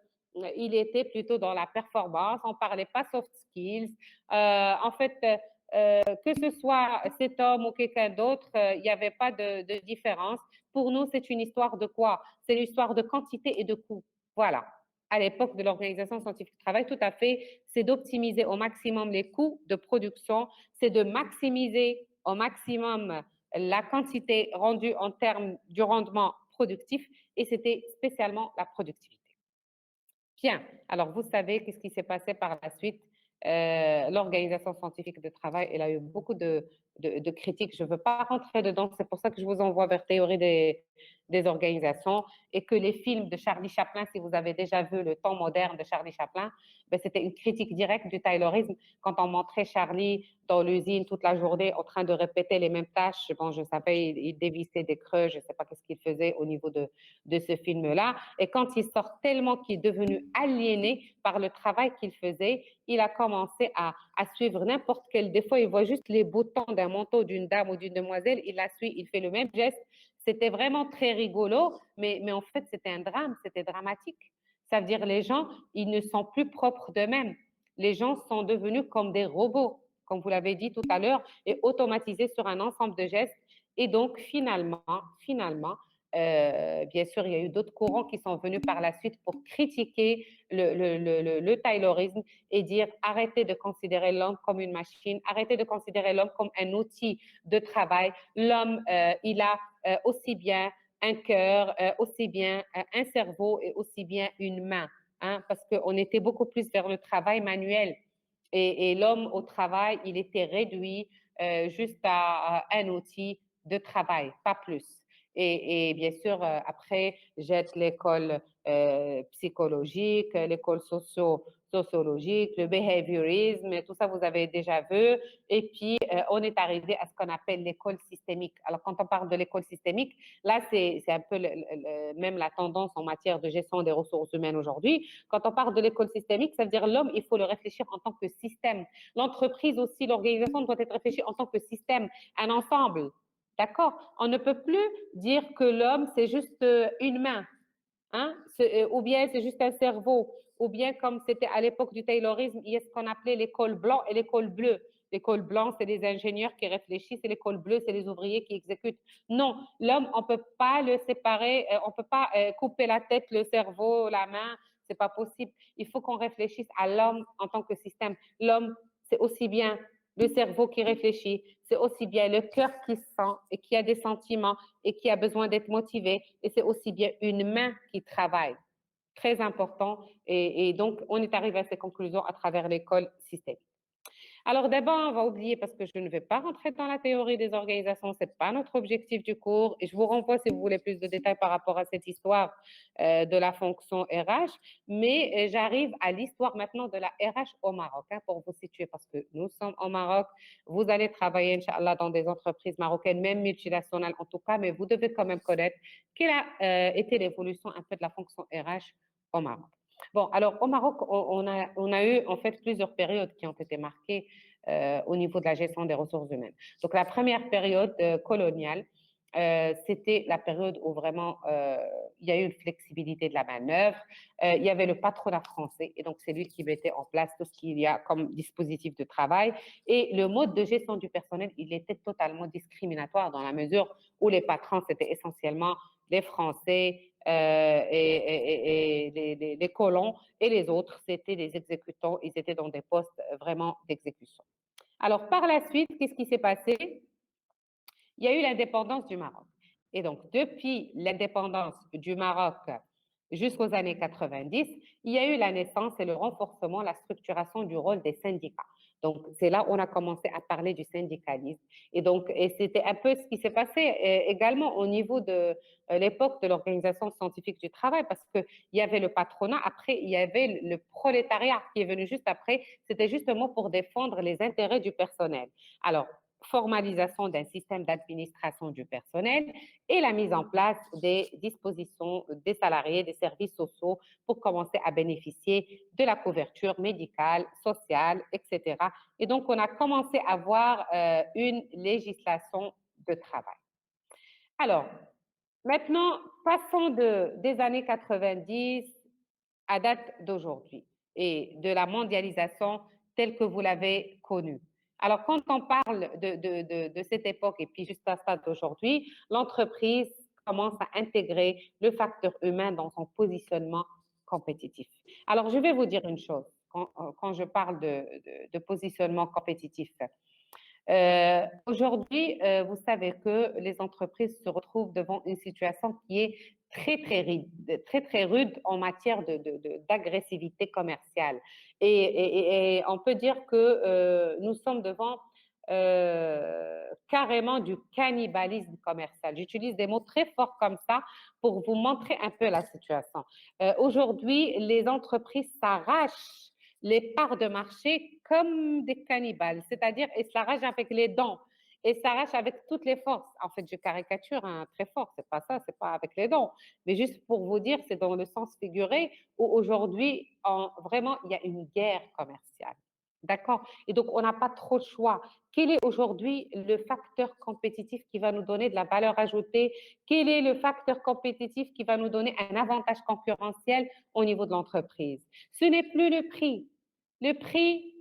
il était plutôt dans la performance. On ne parlait pas soft skills. En fait, que ce soit cet homme ou quelqu'un d'autre, il n'y avait pas de différence. Pour nous, c'est une histoire de quoi? C'est l'histoire de quantité et de coût. Voilà. À l'époque de l'Organisation scientifique du travail, tout à fait, c'est d'optimiser au maximum les coûts de production, c'est de maximiser au maximum la quantité rendue en termes du rendement productif, et c'était spécialement la productivité. Bien, alors vous savez qu'est-ce qui s'est passé par la suite. L'organisation scientifique de travail, elle a eu beaucoup de critiques. Je ne veux pas rentrer dedans, c'est pour ça que je vous envoie vers théorie des organisations et que les films de Charlie Chaplin, si vous avez déjà vu le temps moderne de Charlie Chaplin, ben, c'était une critique directe du taylorisme quand on montrait Charlie dans l'usine toute la journée en train de répéter les mêmes tâches. Bon, je savais, il dévissait des creux, je ne sais pas qu'est-ce qu'il faisait au niveau de ce film-là. Et quand il sort tellement qu'il est devenu aliéné par le travail qu'il faisait, il a commencé à suivre n'importe quel. Des fois, il voit juste les boutons d'un manteau d'une dame ou d'une demoiselle, il la suit, il fait le même geste. C'était vraiment très rigolo, mais en fait, c'était un drame, c'était dramatique. Ça veut dire les gens, ils ne sont plus propres d'eux-mêmes. Les gens sont devenus comme des robots, comme vous l'avez dit tout à l'heure, et automatisés sur un ensemble de gestes. Et donc, finalement, bien sûr, il y a eu d'autres courants qui sont venus par la suite pour critiquer le taylorisme et dire arrêtez de considérer l'homme comme une machine, arrêtez de considérer l'homme comme un outil de travail. L'homme, il a aussi bien un cœur, aussi bien un cerveau et aussi bien une main, hein, parce qu'on était beaucoup plus vers le travail manuel. Et l'homme au travail, il était réduit juste à un outil de travail, pas plus. Et bien sûr, après, jette l'école psychologique, l'école sociologique, le behaviorisme, tout ça, vous avez déjà vu. Et puis, on est arrivé à ce qu'on appelle l'école systémique. Alors, quand on parle de l'école systémique, là, c'est un peu même la tendance en matière de gestion des ressources humaines aujourd'hui. Quand on parle de l'école systémique, ça veut dire l'homme, il faut le réfléchir en tant que système. L'entreprise aussi, l'organisation doit être réfléchie en tant que système, un ensemble. D'accord? On ne peut plus dire que l'homme, c'est juste une main. Hein? Ou bien c'est juste un cerveau, ou bien comme c'était à l'époque du taylorisme, il y a ce qu'on appelait l'école blanc et l'école bleue. L'école blanc, c'est les ingénieurs qui réfléchissent, et l'école bleue, c'est les ouvriers qui exécutent. Non, l'homme, on ne peut pas le séparer, on ne peut pas couper la tête, le cerveau, la main, c'est pas possible. Il faut qu'on réfléchisse à l'homme en tant que système. L'homme, c'est aussi bien le cerveau qui réfléchit, c'est aussi bien le cœur qui sent et qui a des sentiments et qui a besoin d'être motivé, et c'est aussi bien une main qui travaille. Très important. Et donc, on est arrivé à ces conclusions à travers l'école systémique. Alors d'abord, on va oublier parce que je ne vais pas rentrer dans la théorie des organisations, ce n'est pas notre objectif du cours. Et je vous renvoie, si vous voulez, plus de détails par rapport à cette histoire de la fonction RH. Mais j'arrive à l'histoire maintenant de la RH au Maroc, hein, pour vous situer, parce que nous sommes au Maroc. Vous allez travailler, Inch'Allah, dans des entreprises marocaines, même multinationales en tout cas, mais vous devez quand même connaître quelle a été l'évolution un peu de la fonction RH au Maroc. Bon, alors au Maroc, on a eu en fait plusieurs périodes qui ont été marquées au niveau de la gestion des ressources humaines. Donc la première période coloniale, c'était la période où vraiment il y a eu une flexibilité de la manœuvre. Il y avait le patronat français, et donc c'est lui qui mettait en place tout ce qu'il y a comme dispositif de travail. Et le mode de gestion du personnel, il était totalement discriminatoire dans la mesure où les patrons, c'était essentiellement les Français et les colons, et les autres, c'était les exécutants. Ils étaient dans des postes vraiment d'exécution. Alors, par la suite, qu'est-ce qui s'est passé? Il y a eu l'indépendance du Maroc. Et donc, depuis l'indépendance du Maroc jusqu'aux années 90, il y a eu la naissance et le renforcement, la structuration du rôle des syndicats. Donc, c'est là où on a commencé à parler du syndicalisme. Et donc, et c'était un peu ce qui s'est passé également au niveau de l'époque de l'Organisation scientifique du travail, parce qu'il y avait le patronat, après, il y avait le prolétariat qui est venu juste après. C'était justement pour défendre les intérêts du personnel. Alors, formalisation d'un système d'administration du personnel et la mise en place des dispositions des salariés, des services sociaux pour commencer à bénéficier de la couverture médicale, sociale, etc. Et donc, on a commencé à avoir une législation de travail. Alors, maintenant, passons des années 90 à date d'aujourd'hui et de la mondialisation telle que vous l'avez connue. Alors, quand on parle de cette époque et puis jusqu'à ça d'aujourd'hui, l'entreprise commence à intégrer le facteur humain dans son positionnement compétitif. Alors, je vais vous dire une chose quand je parle de positionnement compétitif. Aujourd'hui, vous savez que les entreprises se retrouvent devant une situation qui est très rude en matière d'agressivité commerciale. Et on peut dire que nous sommes devant carrément du cannibalisme commercial. J'utilise des mots très forts comme ça pour vous montrer un peu la situation. Aujourd'hui, les entreprises s'arrachent les parts de marché comme des cannibales, c'est-à-dire ils s'arrachent avec les dents, ils s'arrachent avec toutes les forces. En fait, je caricature hein, très fort, c'est pas ça, c'est pas avec les dents, mais juste pour vous dire, c'est dans le sens figuré où aujourd'hui, vraiment, il y a une guerre commerciale. D'accord? Et donc, on n'a pas trop de choix. Quel est aujourd'hui le facteur compétitif qui va nous donner de la valeur ajoutée? Quel est le facteur compétitif qui va nous donner un avantage concurrentiel au niveau de l'entreprise? Ce n'est plus le prix. Le prix,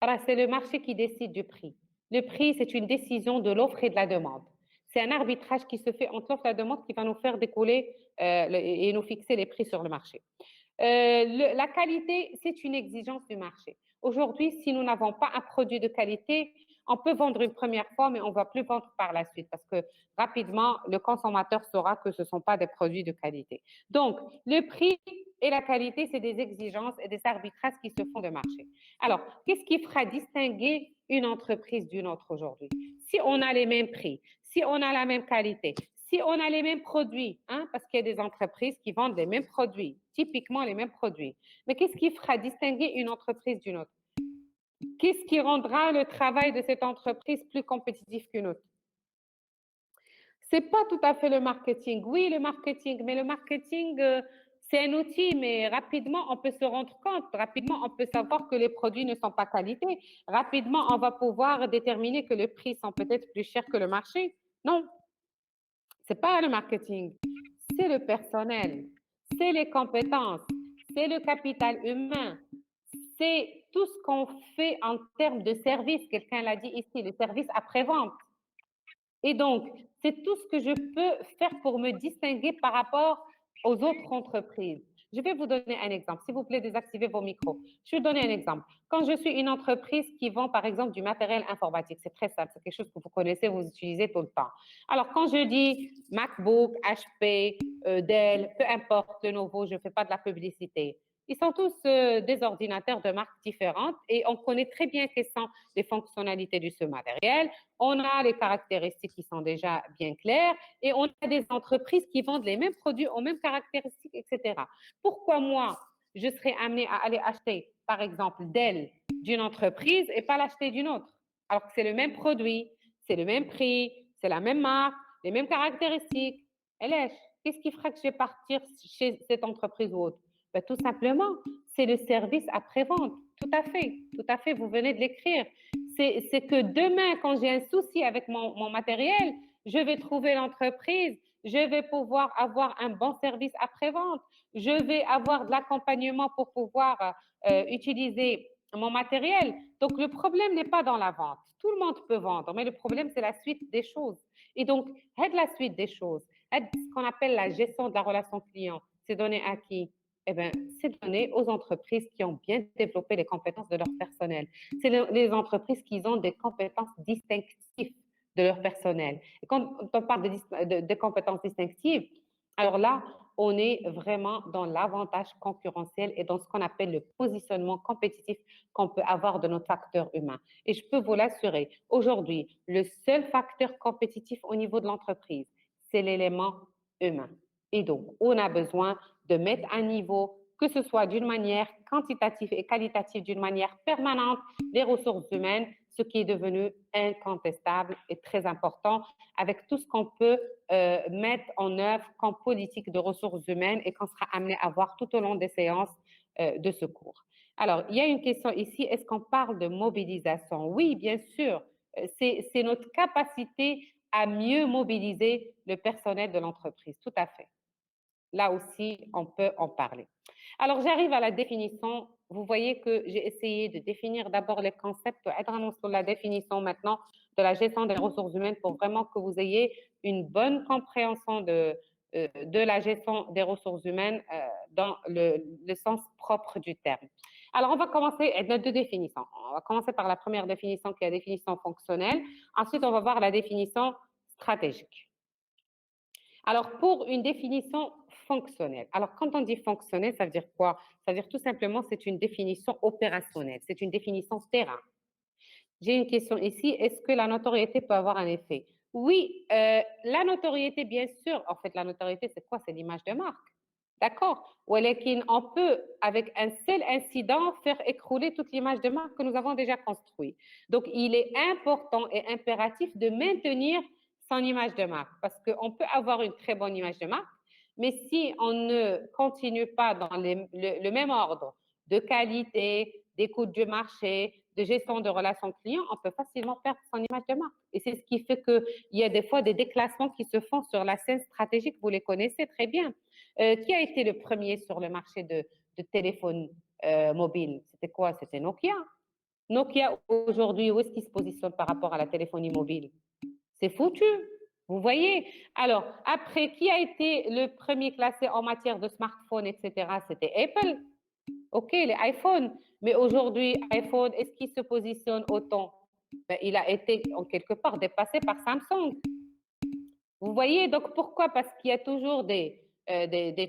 voilà, c'est le marché qui décide du prix. Le prix, c'est une décision de l'offre et de la demande. C'est un arbitrage qui se fait entre l'offre et la demande qui va nous faire découler et nous fixer les prix sur le marché. La qualité, c'est une exigence du marché. Aujourd'hui, si nous n'avons pas un produit de qualité, on peut vendre une première fois, mais on ne va plus vendre par la suite parce que rapidement, le consommateur saura que ce ne sont pas des produits de qualité. Donc, le prix et la qualité, c'est des exigences et des arbitrages qui se font de marché. Alors, qu'est-ce qui fera distinguer une entreprise d'une autre aujourd'hui? Si on a les mêmes prix, si on a la même qualité, si on a les mêmes produits, hein, parce qu'il y a des entreprises qui vendent les mêmes produits, typiquement les mêmes produits, mais qu'est-ce qui fera distinguer une entreprise d'une autre? Qu'est-ce qui rendra le travail de cette entreprise plus compétitif qu'une autre? C'est pas tout à fait le marketing. Oui, le marketing, mais le marketing, c'est un outil, mais rapidement, on peut se rendre compte, rapidement, on peut savoir que les produits ne sont pas qualité. Rapidement, on va pouvoir déterminer que les prix sont peut-être plus chers que le marché. Non, c'est pas le marketing, c'est le personnel. c'est les compétences, c'est le capital humain, c'est tout ce qu'on fait en termes de service. Quelqu'un l'a dit ici, le service après-vente. Et donc, c'est tout ce que je peux faire pour me distinguer par rapport aux autres entreprises. Je vais vous donner un exemple. S'il vous plaît, désactivez vos micros. Je vais vous donner un exemple. Quand je suis une entreprise qui vend, par exemple, du matériel informatique, c'est très simple, c'est quelque chose que vous connaissez, vous utilisez tout le temps. Alors, quand je dis MacBook, HP, Dell, peu importe, Lenovo, je ne fais pas de la publicité. Ils sont tous des ordinateurs de marques différentes et on connaît très bien quelles sont les fonctionnalités de ce matériel. On a les caractéristiques qui sont déjà bien claires et on a des entreprises qui vendent les mêmes produits aux mêmes caractéristiques, etc. Pourquoi moi, je serais amenée à aller acheter, par exemple, Dell d'une entreprise et pas l'acheter d'une autre, alors que c'est le même produit, c'est le même prix, c'est la même marque, les mêmes caractéristiques. Qu'est-ce qui fera que je vais partir chez cette entreprise ou autre? Ben, tout simplement, c'est le service après-vente. Tout à fait, vous venez de l'écrire. C'est que demain, quand j'ai un souci avec mon matériel, je vais trouver l'entreprise, je vais pouvoir avoir un bon service après-vente, je vais avoir de l'accompagnement pour pouvoir utiliser mon matériel. Donc, le problème n'est pas dans la vente. Tout le monde peut vendre, mais le problème, c'est la suite des choses. Et donc, la suite des choses, ce qu'on appelle la gestion de la relation client, c'est donné à qui? Eh bien, c'est donné aux entreprises qui ont bien développé les compétences de leur personnel. C'est les entreprises qui ont des compétences distinctives de leur personnel. Et quand on parle de compétences distinctives, alors là, on est vraiment dans l'avantage concurrentiel et dans ce qu'on appelle le positionnement compétitif qu'on peut avoir de notre facteur humain. Et je peux vous l'assurer, aujourd'hui, le seul facteur compétitif au niveau de l'entreprise, c'est l'élément humain. Et donc, on a besoin de mettre à niveau, que ce soit d'une manière quantitative et qualitative, d'une manière permanente, les ressources humaines, ce qui est devenu incontestable et très important, avec tout ce qu'on peut mettre en œuvre comme politique de ressources humaines et qu'on sera amené à voir tout au long des séances de ce cours. Alors, il y a une question ici, est-ce qu'on parle de mobilisation? Oui, bien sûr, c'est notre capacité à mieux mobiliser le personnel de l'entreprise, tout à fait. Là aussi, on peut en parler. Alors, j'arrive à la définition. Vous voyez que j'ai essayé de définir d'abord les concepts, sur la définition maintenant de la gestion des ressources humaines pour vraiment que vous ayez une bonne compréhension de la gestion des ressources humaines dans le sens propre du terme. Alors, on va commencer avec deux définitions. On va commencer par la première définition qui est la définition fonctionnelle. Ensuite, on va voir la définition stratégique. Alors, pour une définition fonctionnelle. Alors, quand on dit fonctionnel, ça veut dire quoi? Ça veut dire tout simplement, c'est une définition opérationnelle, c'est une définition terrain. J'ai une question ici, est-ce que la notoriété peut avoir un effet? Oui, la notoriété, bien sûr. En fait, la notoriété, c'est quoi? C'est l'image de marque. D'accord? On peut, avec un seul incident, faire écrouler toute l'image de marque que nous avons déjà construite. Donc, il est important et impératif de maintenir son image de marque parce qu'on peut avoir une très bonne image de marque, mais si on ne continue pas dans le même ordre de qualité, d'écoute du marché, de gestion de relations clients, on peut facilement perdre son image de marque. Et c'est ce qui fait qu'il y a des fois des déclassements qui se font sur la scène stratégique, vous les connaissez très bien. Qui a été le premier sur le marché de téléphone mobile? C'était quoi? C'était Nokia. Nokia, aujourd'hui, où est-ce qu'il se positionne par rapport à la téléphonie mobile? C'est foutu. Vous voyez? Alors, après, qui a été le premier classé en matière de smartphone, etc.? C'était Apple. OK, les iPhones. Mais aujourd'hui, iPhone, est-ce qu'il se positionne autant? Ben, il a été en quelque part dépassé par Samsung. Vous voyez, donc pourquoi? Parce qu'il y a toujours des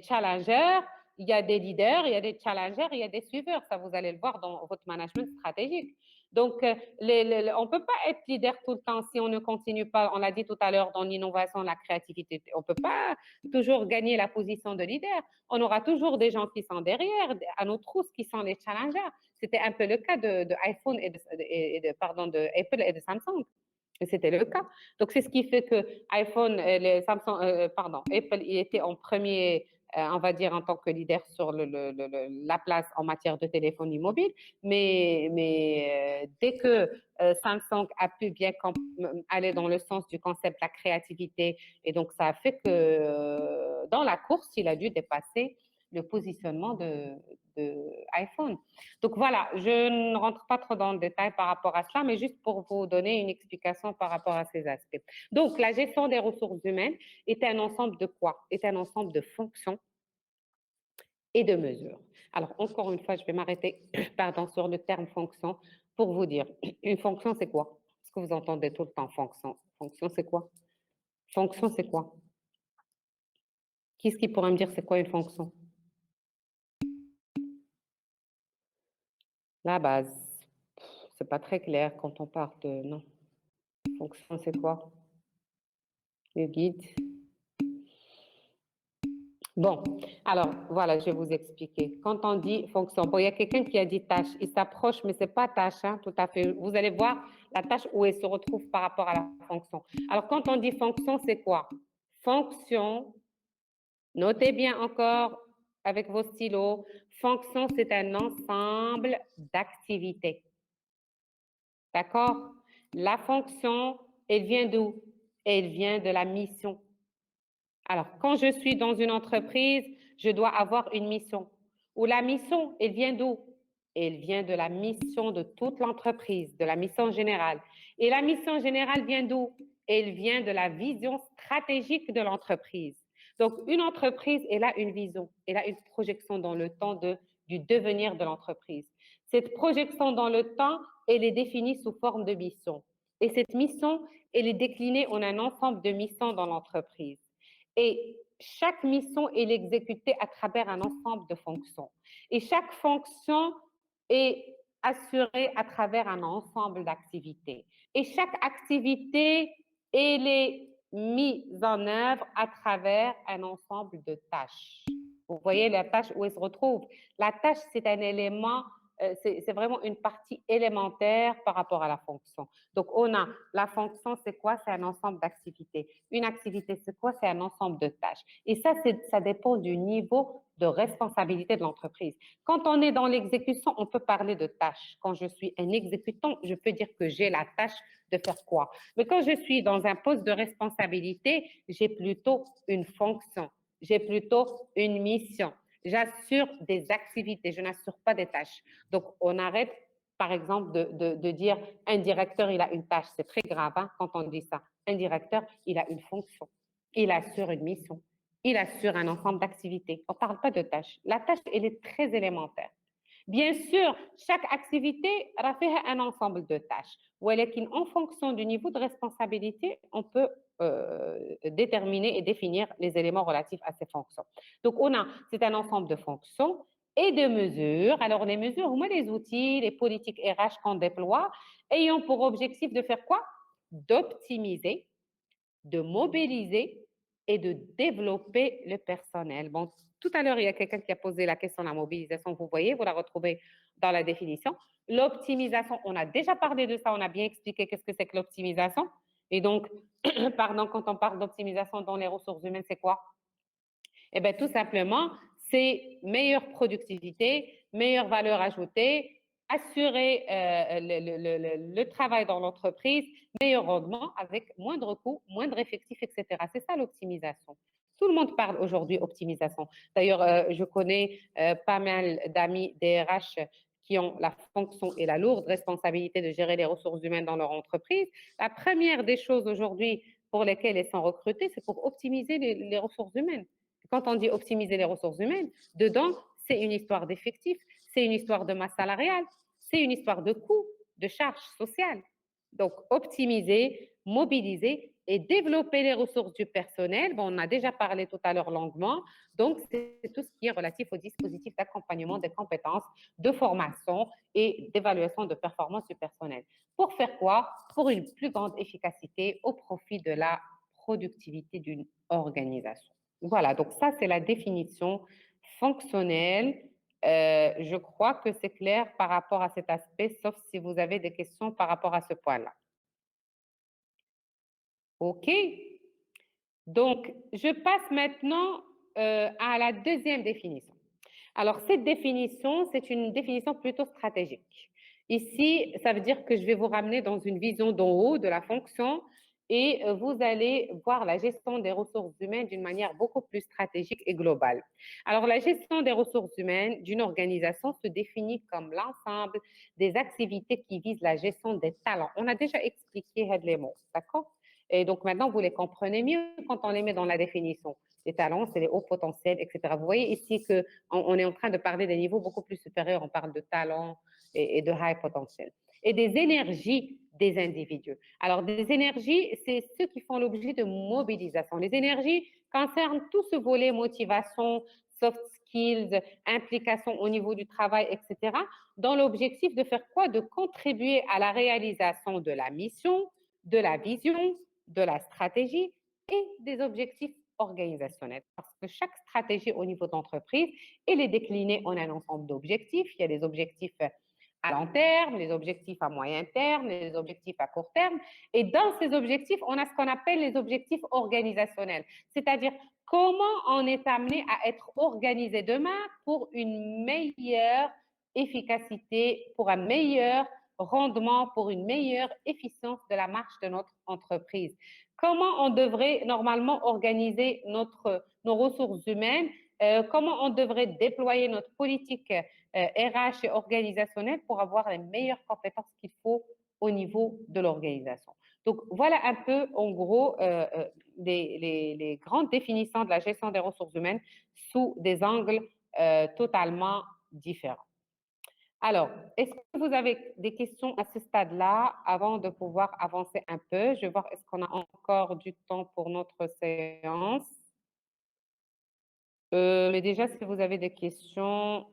challengers, il y a des leaders, il y a des challengers, il y a des suiveurs. Ça, vous allez le voir dans votre management stratégique. Donc, on ne peut pas être leader tout le temps si on ne continue pas, on l'a dit tout à l'heure, dans l'innovation, la créativité. On ne peut pas toujours gagner la position de leader. On aura toujours des gens qui sont derrière, à nos trousses, qui sont les challengers. C'était un peu le cas de iPhone de Apple et de Samsung. Et c'était le cas. Donc, c'est ce qui fait que Apple il était en premier, on va dire, en tant que leader sur la place en matière de téléphonie mobile. Mais dès que Samsung a pu bien aller dans le sens du concept de la créativité, et donc ça a fait que dans la course, il a dû dépasser le positionnement de iPhone. Donc voilà, je ne rentre pas trop dans le détail par rapport à cela, mais juste pour vous donner une explication par rapport à ces aspects. Donc la gestion des ressources humaines est un ensemble de quoi? Est un ensemble de fonctions et de mesures. Alors encore une fois, je vais m'arrêter pardon, sur le terme fonction pour vous dire, une fonction c'est quoi? Est-ce que vous entendez tout le temps fonction? Fonction c'est quoi? Fonction c'est quoi? Qui est-ce qui pourrait me dire c'est quoi une fonction? La base. C'est pas très clair quand on parle de... Non. Fonction, c'est quoi? Le guide. Bon, alors, voilà, je vais vous expliquer. Quand on dit fonction, bon, il y a quelqu'un qui a dit tâche. Il s'approche, mais c'est pas tâche, hein, tout à fait. Vous allez voir la tâche où elle se retrouve par rapport à la fonction. Alors, quand on dit fonction, c'est quoi? Fonction, notez bien encore avec vos stylos, fonction, c'est un ensemble d'activités. D'accord? La fonction, elle vient d'où? Elle vient de la mission. Alors, quand je suis dans une entreprise, je dois avoir une mission. Ou la mission, elle vient d'où? Elle vient de la mission de toute l'entreprise, de la mission générale. Et la mission générale vient d'où? Elle vient de la vision stratégique de l'entreprise. Donc, une entreprise, elle a une vision, elle a une projection dans le temps du devenir de l'entreprise. Cette projection dans le temps, elle est définie sous forme de mission. Et cette mission, elle est déclinée en un ensemble de missions dans l'entreprise. Et chaque mission est exécutée à travers un ensemble de fonctions. Et chaque fonction est assurée à travers un ensemble d'activités. Et chaque activité, elle est mise en œuvre à travers un ensemble de tâches. Vous voyez la tâche où elle se retrouve. La tâche, c'est un élément, c'est vraiment une partie élémentaire par rapport à la fonction. Donc, on a la fonction, c'est quoi? C'est un ensemble d'activités. Une activité, c'est quoi? C'est un ensemble de tâches. Et ça dépend du niveau de responsabilité de l'entreprise. Quand on est dans l'exécution, on peut parler de tâches. Quand je suis un exécutant, je peux dire que j'ai la tâche de faire quoi. Mais quand je suis dans un poste de responsabilité, j'ai plutôt une fonction. J'ai plutôt une mission. J'assure des activités, je n'assure pas des tâches. Donc, on arrête, par exemple, de dire un directeur, il a une tâche. C'est très grave hein, quand on dit ça. Un directeur, il a une fonction. Il assure une mission. Il assure un ensemble d'activités. On ne parle pas de tâches. La tâche, elle est très élémentaire. Bien sûr, chaque activité a un ensemble de tâches. En fonction du niveau de responsabilité, on peut déterminer et définir les éléments relatifs à ces fonctions. Donc, c'est un ensemble de fonctions et de mesures. Alors, les mesures, moi, les outils, les politiques RH qu'on déploie, ayant pour objectif de faire quoi? D'optimiser, de mobiliser et de développer le personnel. Bon, tout à l'heure, il y a quelqu'un qui a posé la question de la mobilisation. Vous voyez, vous la retrouvez dans la définition. L'optimisation, on a déjà parlé de ça, on a bien expliqué qu'est-ce que c'est que l'optimisation. Et donc, pardon, quand on parle d'optimisation dans les ressources humaines, c'est quoi? Eh bien, tout simplement, c'est meilleure productivité, meilleure valeur ajoutée, assurer le travail dans l'entreprise, meilleur rendement avec moindre coût, moindre effectif, etc. C'est ça l'optimisation. Tout le monde parle aujourd'hui optimisation. D'ailleurs, je connais pas mal d'amis DRH qui ont la fonction et la lourde responsabilité de gérer les ressources humaines dans leur entreprise. La première des choses aujourd'hui pour lesquelles elles sont recrutées, c'est pour optimiser les ressources humaines. Quand on dit optimiser les ressources humaines, dedans, c'est une histoire d'effectifs, c'est une histoire de masse salariale, c'est une histoire de coûts, de charges sociales. Donc, optimiser, mobiliser et développer les ressources du personnel. Bon, on a déjà parlé tout à l'heure longuement. Donc, c'est tout ce qui est relatif au dispositif d'accompagnement des compétences, de formation et d'évaluation de performance du personnel. Pour faire quoi? Pour une plus grande efficacité au profit de la productivité d'une organisation. Voilà, donc ça, c'est la définition fonctionnelle. Je crois que c'est clair par rapport à cet aspect, sauf si vous avez des questions par rapport à ce point-là. OK. Donc, je passe maintenant à la deuxième définition. Alors, cette définition, c'est une définition plutôt stratégique. Ici, ça veut dire que je vais vous ramener dans une vision d'en haut de la fonction et vous allez voir la gestion des ressources humaines d'une manière beaucoup plus stratégique et globale. Alors, la gestion des ressources humaines d'une organisation se définit comme l'ensemble des activités qui visent la gestion des talents. On a déjà expliqué les mots, d'accord? Et donc maintenant, vous les comprenez mieux quand on les met dans la définition. Les talents, c'est les hauts potentiels, etc. Vous voyez ici qu'on est en train de parler des niveaux beaucoup plus supérieurs. On parle de talents et de high potentiel. Et des énergies des individus. Alors, des énergies, c'est ceux qui font l'objet de mobilisation. Les énergies concernent tout ce volet motivation, soft skills, implication au niveau du travail, etc., dans l'objectif de faire quoi? De contribuer à la réalisation de la mission, de la vision, de la stratégie et des objectifs organisationnels. Parce que chaque stratégie au niveau d'entreprise, elle est déclinée en un ensemble d'objectifs. Il y a des objectifs à long terme, les objectifs à moyen terme, les objectifs à court terme. Et dans ces objectifs, on a ce qu'on appelle les objectifs organisationnels, c'est-à-dire comment on est amené à être organisé demain pour une meilleure efficacité, pour un meilleur rendement, pour une meilleure efficience de la marche de notre entreprise. Comment on devrait normalement organiser nos ressources humaines, comment on devrait déployer notre politique RH et organisationnelle pour avoir les meilleures compétences qu'il faut au niveau de l'organisation. Donc, voilà un peu, en gros, les grandes définitions de la gestion des ressources humaines sous des angles totalement différents. Alors, est-ce que vous avez des questions à ce stade-là avant de pouvoir avancer un peu? Je vais voir, est-ce qu'on a encore du temps pour notre séance? Mais déjà, si vous avez des questions,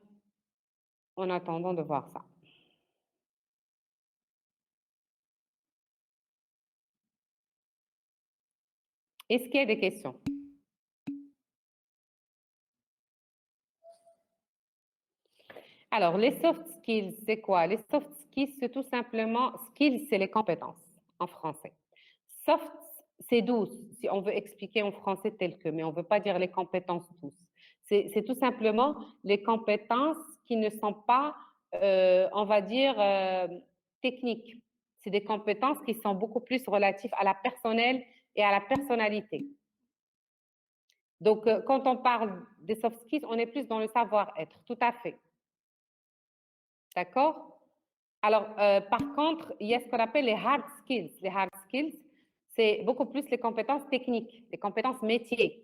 en attendant de voir ça. Est-ce qu'il y a des questions? Alors, les soft skills, c'est quoi? Les soft skills, c'est tout simplement, skills, c'est les compétences en français. Soft, c'est douce, si on veut expliquer en français tel que, mais on ne veut pas dire les compétences douces. C'est tout simplement les compétences qui ne sont pas, on va dire, techniques. C'est des compétences qui sont beaucoup plus relatives à la personnelle et à la personnalité. Donc, quand on parle des soft skills, on est plus dans le savoir-être, tout à fait. D'accord? Alors, par contre, il y a ce qu'on appelle les hard skills. Les hard skills, c'est beaucoup plus les compétences techniques, les compétences métiers.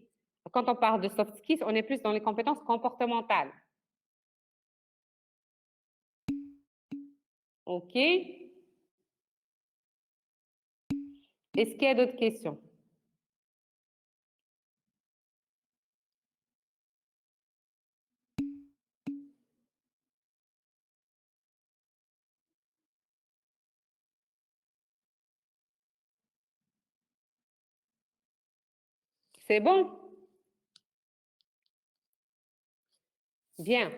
Quand on parle de soft skills, on est plus dans les compétences comportementales. OK? Est-ce qu'il y a d'autres questions? C'est bon? Bien.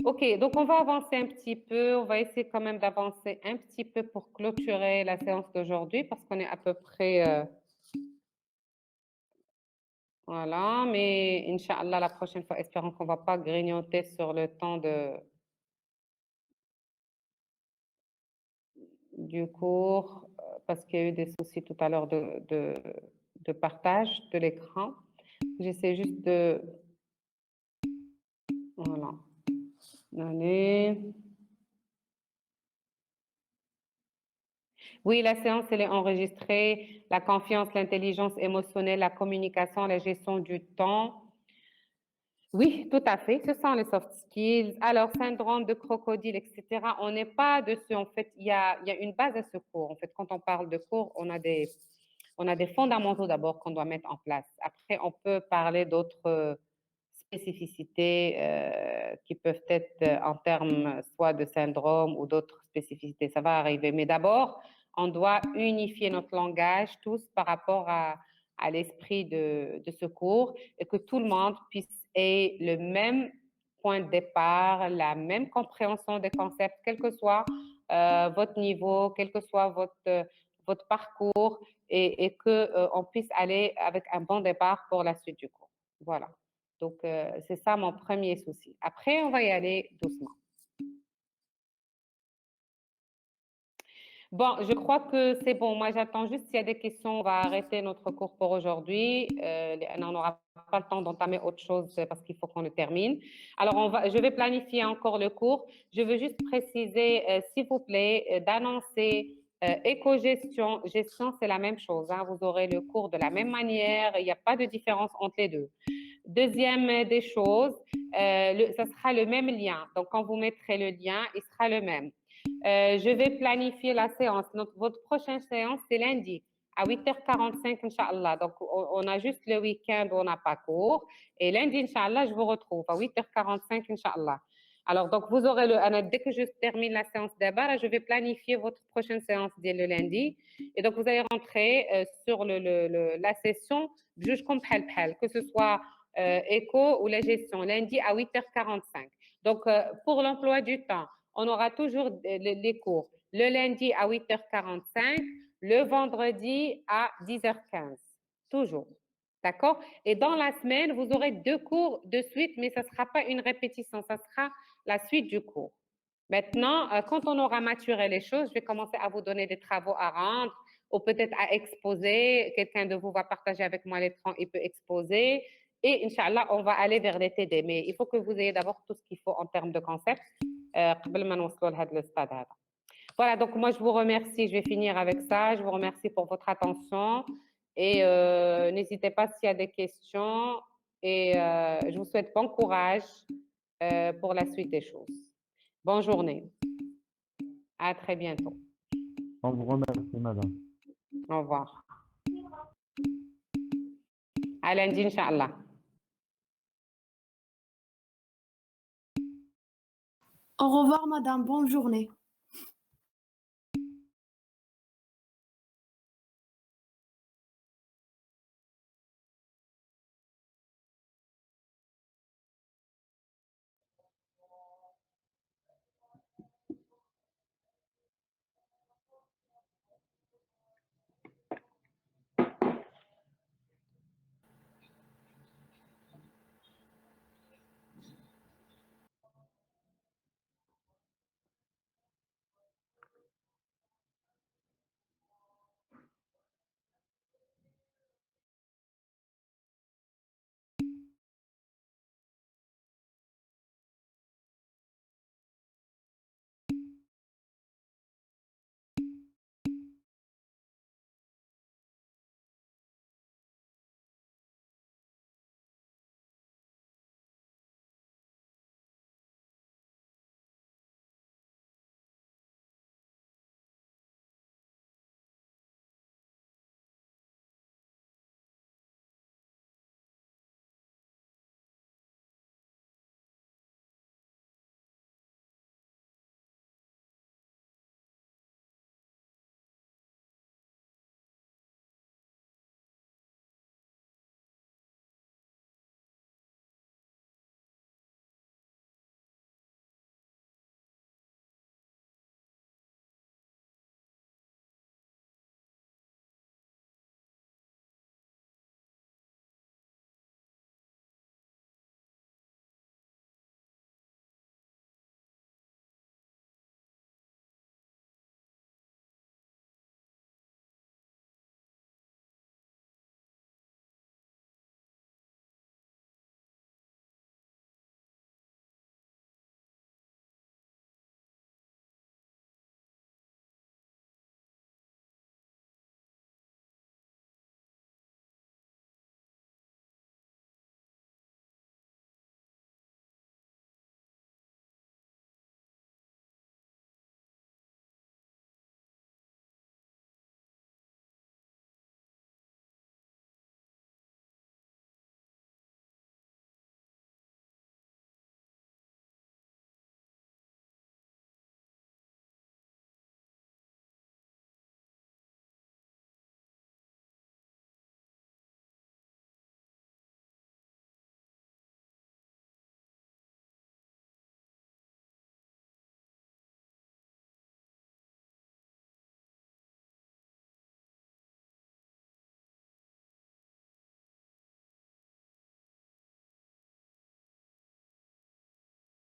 OK, donc on va avancer un petit peu. On va essayer quand même d'avancer un petit peu pour clôturer la séance d'aujourd'hui parce qu'on est à peu près... voilà, mais Inch'Allah, la prochaine fois, espérons qu'on ne va pas grignoter sur le temps du cours parce qu'il y a eu des soucis tout à l'heure de partage de l'écran. J'essaie juste de... Voilà. Allez. Oui, la séance, elle est enregistrée. La confiance, l'intelligence émotionnelle, la communication, la gestion du temps. Oui, tout à fait. Ce sont les soft skills. Alors, syndrome de crocodile, etc. On n'est pas dessus. En fait, il y a une base à ce cours. En fait, quand on parle de cours, on a des fondamentaux d'abord qu'on doit mettre en place. Après, on peut parler d'autres spécificités qui peuvent être en termes soit de syndrome ou d'autres spécificités. Ça va arriver. Mais d'abord, on doit unifier notre langage tous par rapport à l'esprit de ce cours et que tout le monde puisse avoir le même point de départ, la même compréhension des concepts, quel que soit votre niveau, quel que soit votre parcours et qu'on puisse aller avec un bon départ pour la suite du cours. Voilà. Donc, c'est ça mon premier souci. Après, on va y aller doucement. Bon, je crois que c'est bon. Moi, j'attends juste s'il y a des questions, on va arrêter notre cours pour aujourd'hui. On n'aura pas le temps d'entamer autre chose parce qu'il faut qu'on le termine. Alors, je vais planifier encore le cours. Je veux juste préciser, s'il vous plaît, d'annoncer éco-gestion. Gestion, c'est la même chose, hein. Vous aurez le cours de la même manière. Il n'y a pas de différence entre les deux. Deuxième des choses, ça sera le même lien. Donc, quand vous mettrez le lien, il sera le même. Je vais planifier la séance. Votre prochaine séance, c'est lundi à 8h45, Inch'Allah. Donc, on a juste le week-end où on n'a pas cours. Et lundi, Inch'Allah, je vous retrouve à 8h45, Inch'Allah. Alors, donc, vous aurez dès que je termine la séance d'abord, je vais planifier votre prochaine séance dès le lundi. Et donc, vous allez rentrer sur la session juge comme que ce soit éco ou la gestion, lundi à 8h45. Donc, pour l'emploi du temps, on aura toujours les cours le lundi à 8h45, le vendredi à 10h15. Toujours. D'accord? Et dans la semaine, vous aurez 2 cours de suite, mais ça ne sera pas une répétition, ça sera la suite du cours. Maintenant, quand on aura maturé les choses, je vais commencer à vous donner des travaux à rendre ou peut-être à exposer. Quelqu'un de vous va partager avec moi l'écran, il peut exposer. Et Inch'Allah, on va aller vers les TD. Mais il faut que vous ayez d'abord tout ce qu'il faut en termes de concepts. Voilà, donc moi je vous remercie, je vais finir avec ça. Je vous remercie pour votre attention et n'hésitez pas s'il y a des questions et je vous souhaite bon courage pour la suite des choses. Bonne journée. À très bientôt. On vous remercie, madame. Au revoir. À lundi, Inch'Allah. Au revoir, madame. Bonne journée.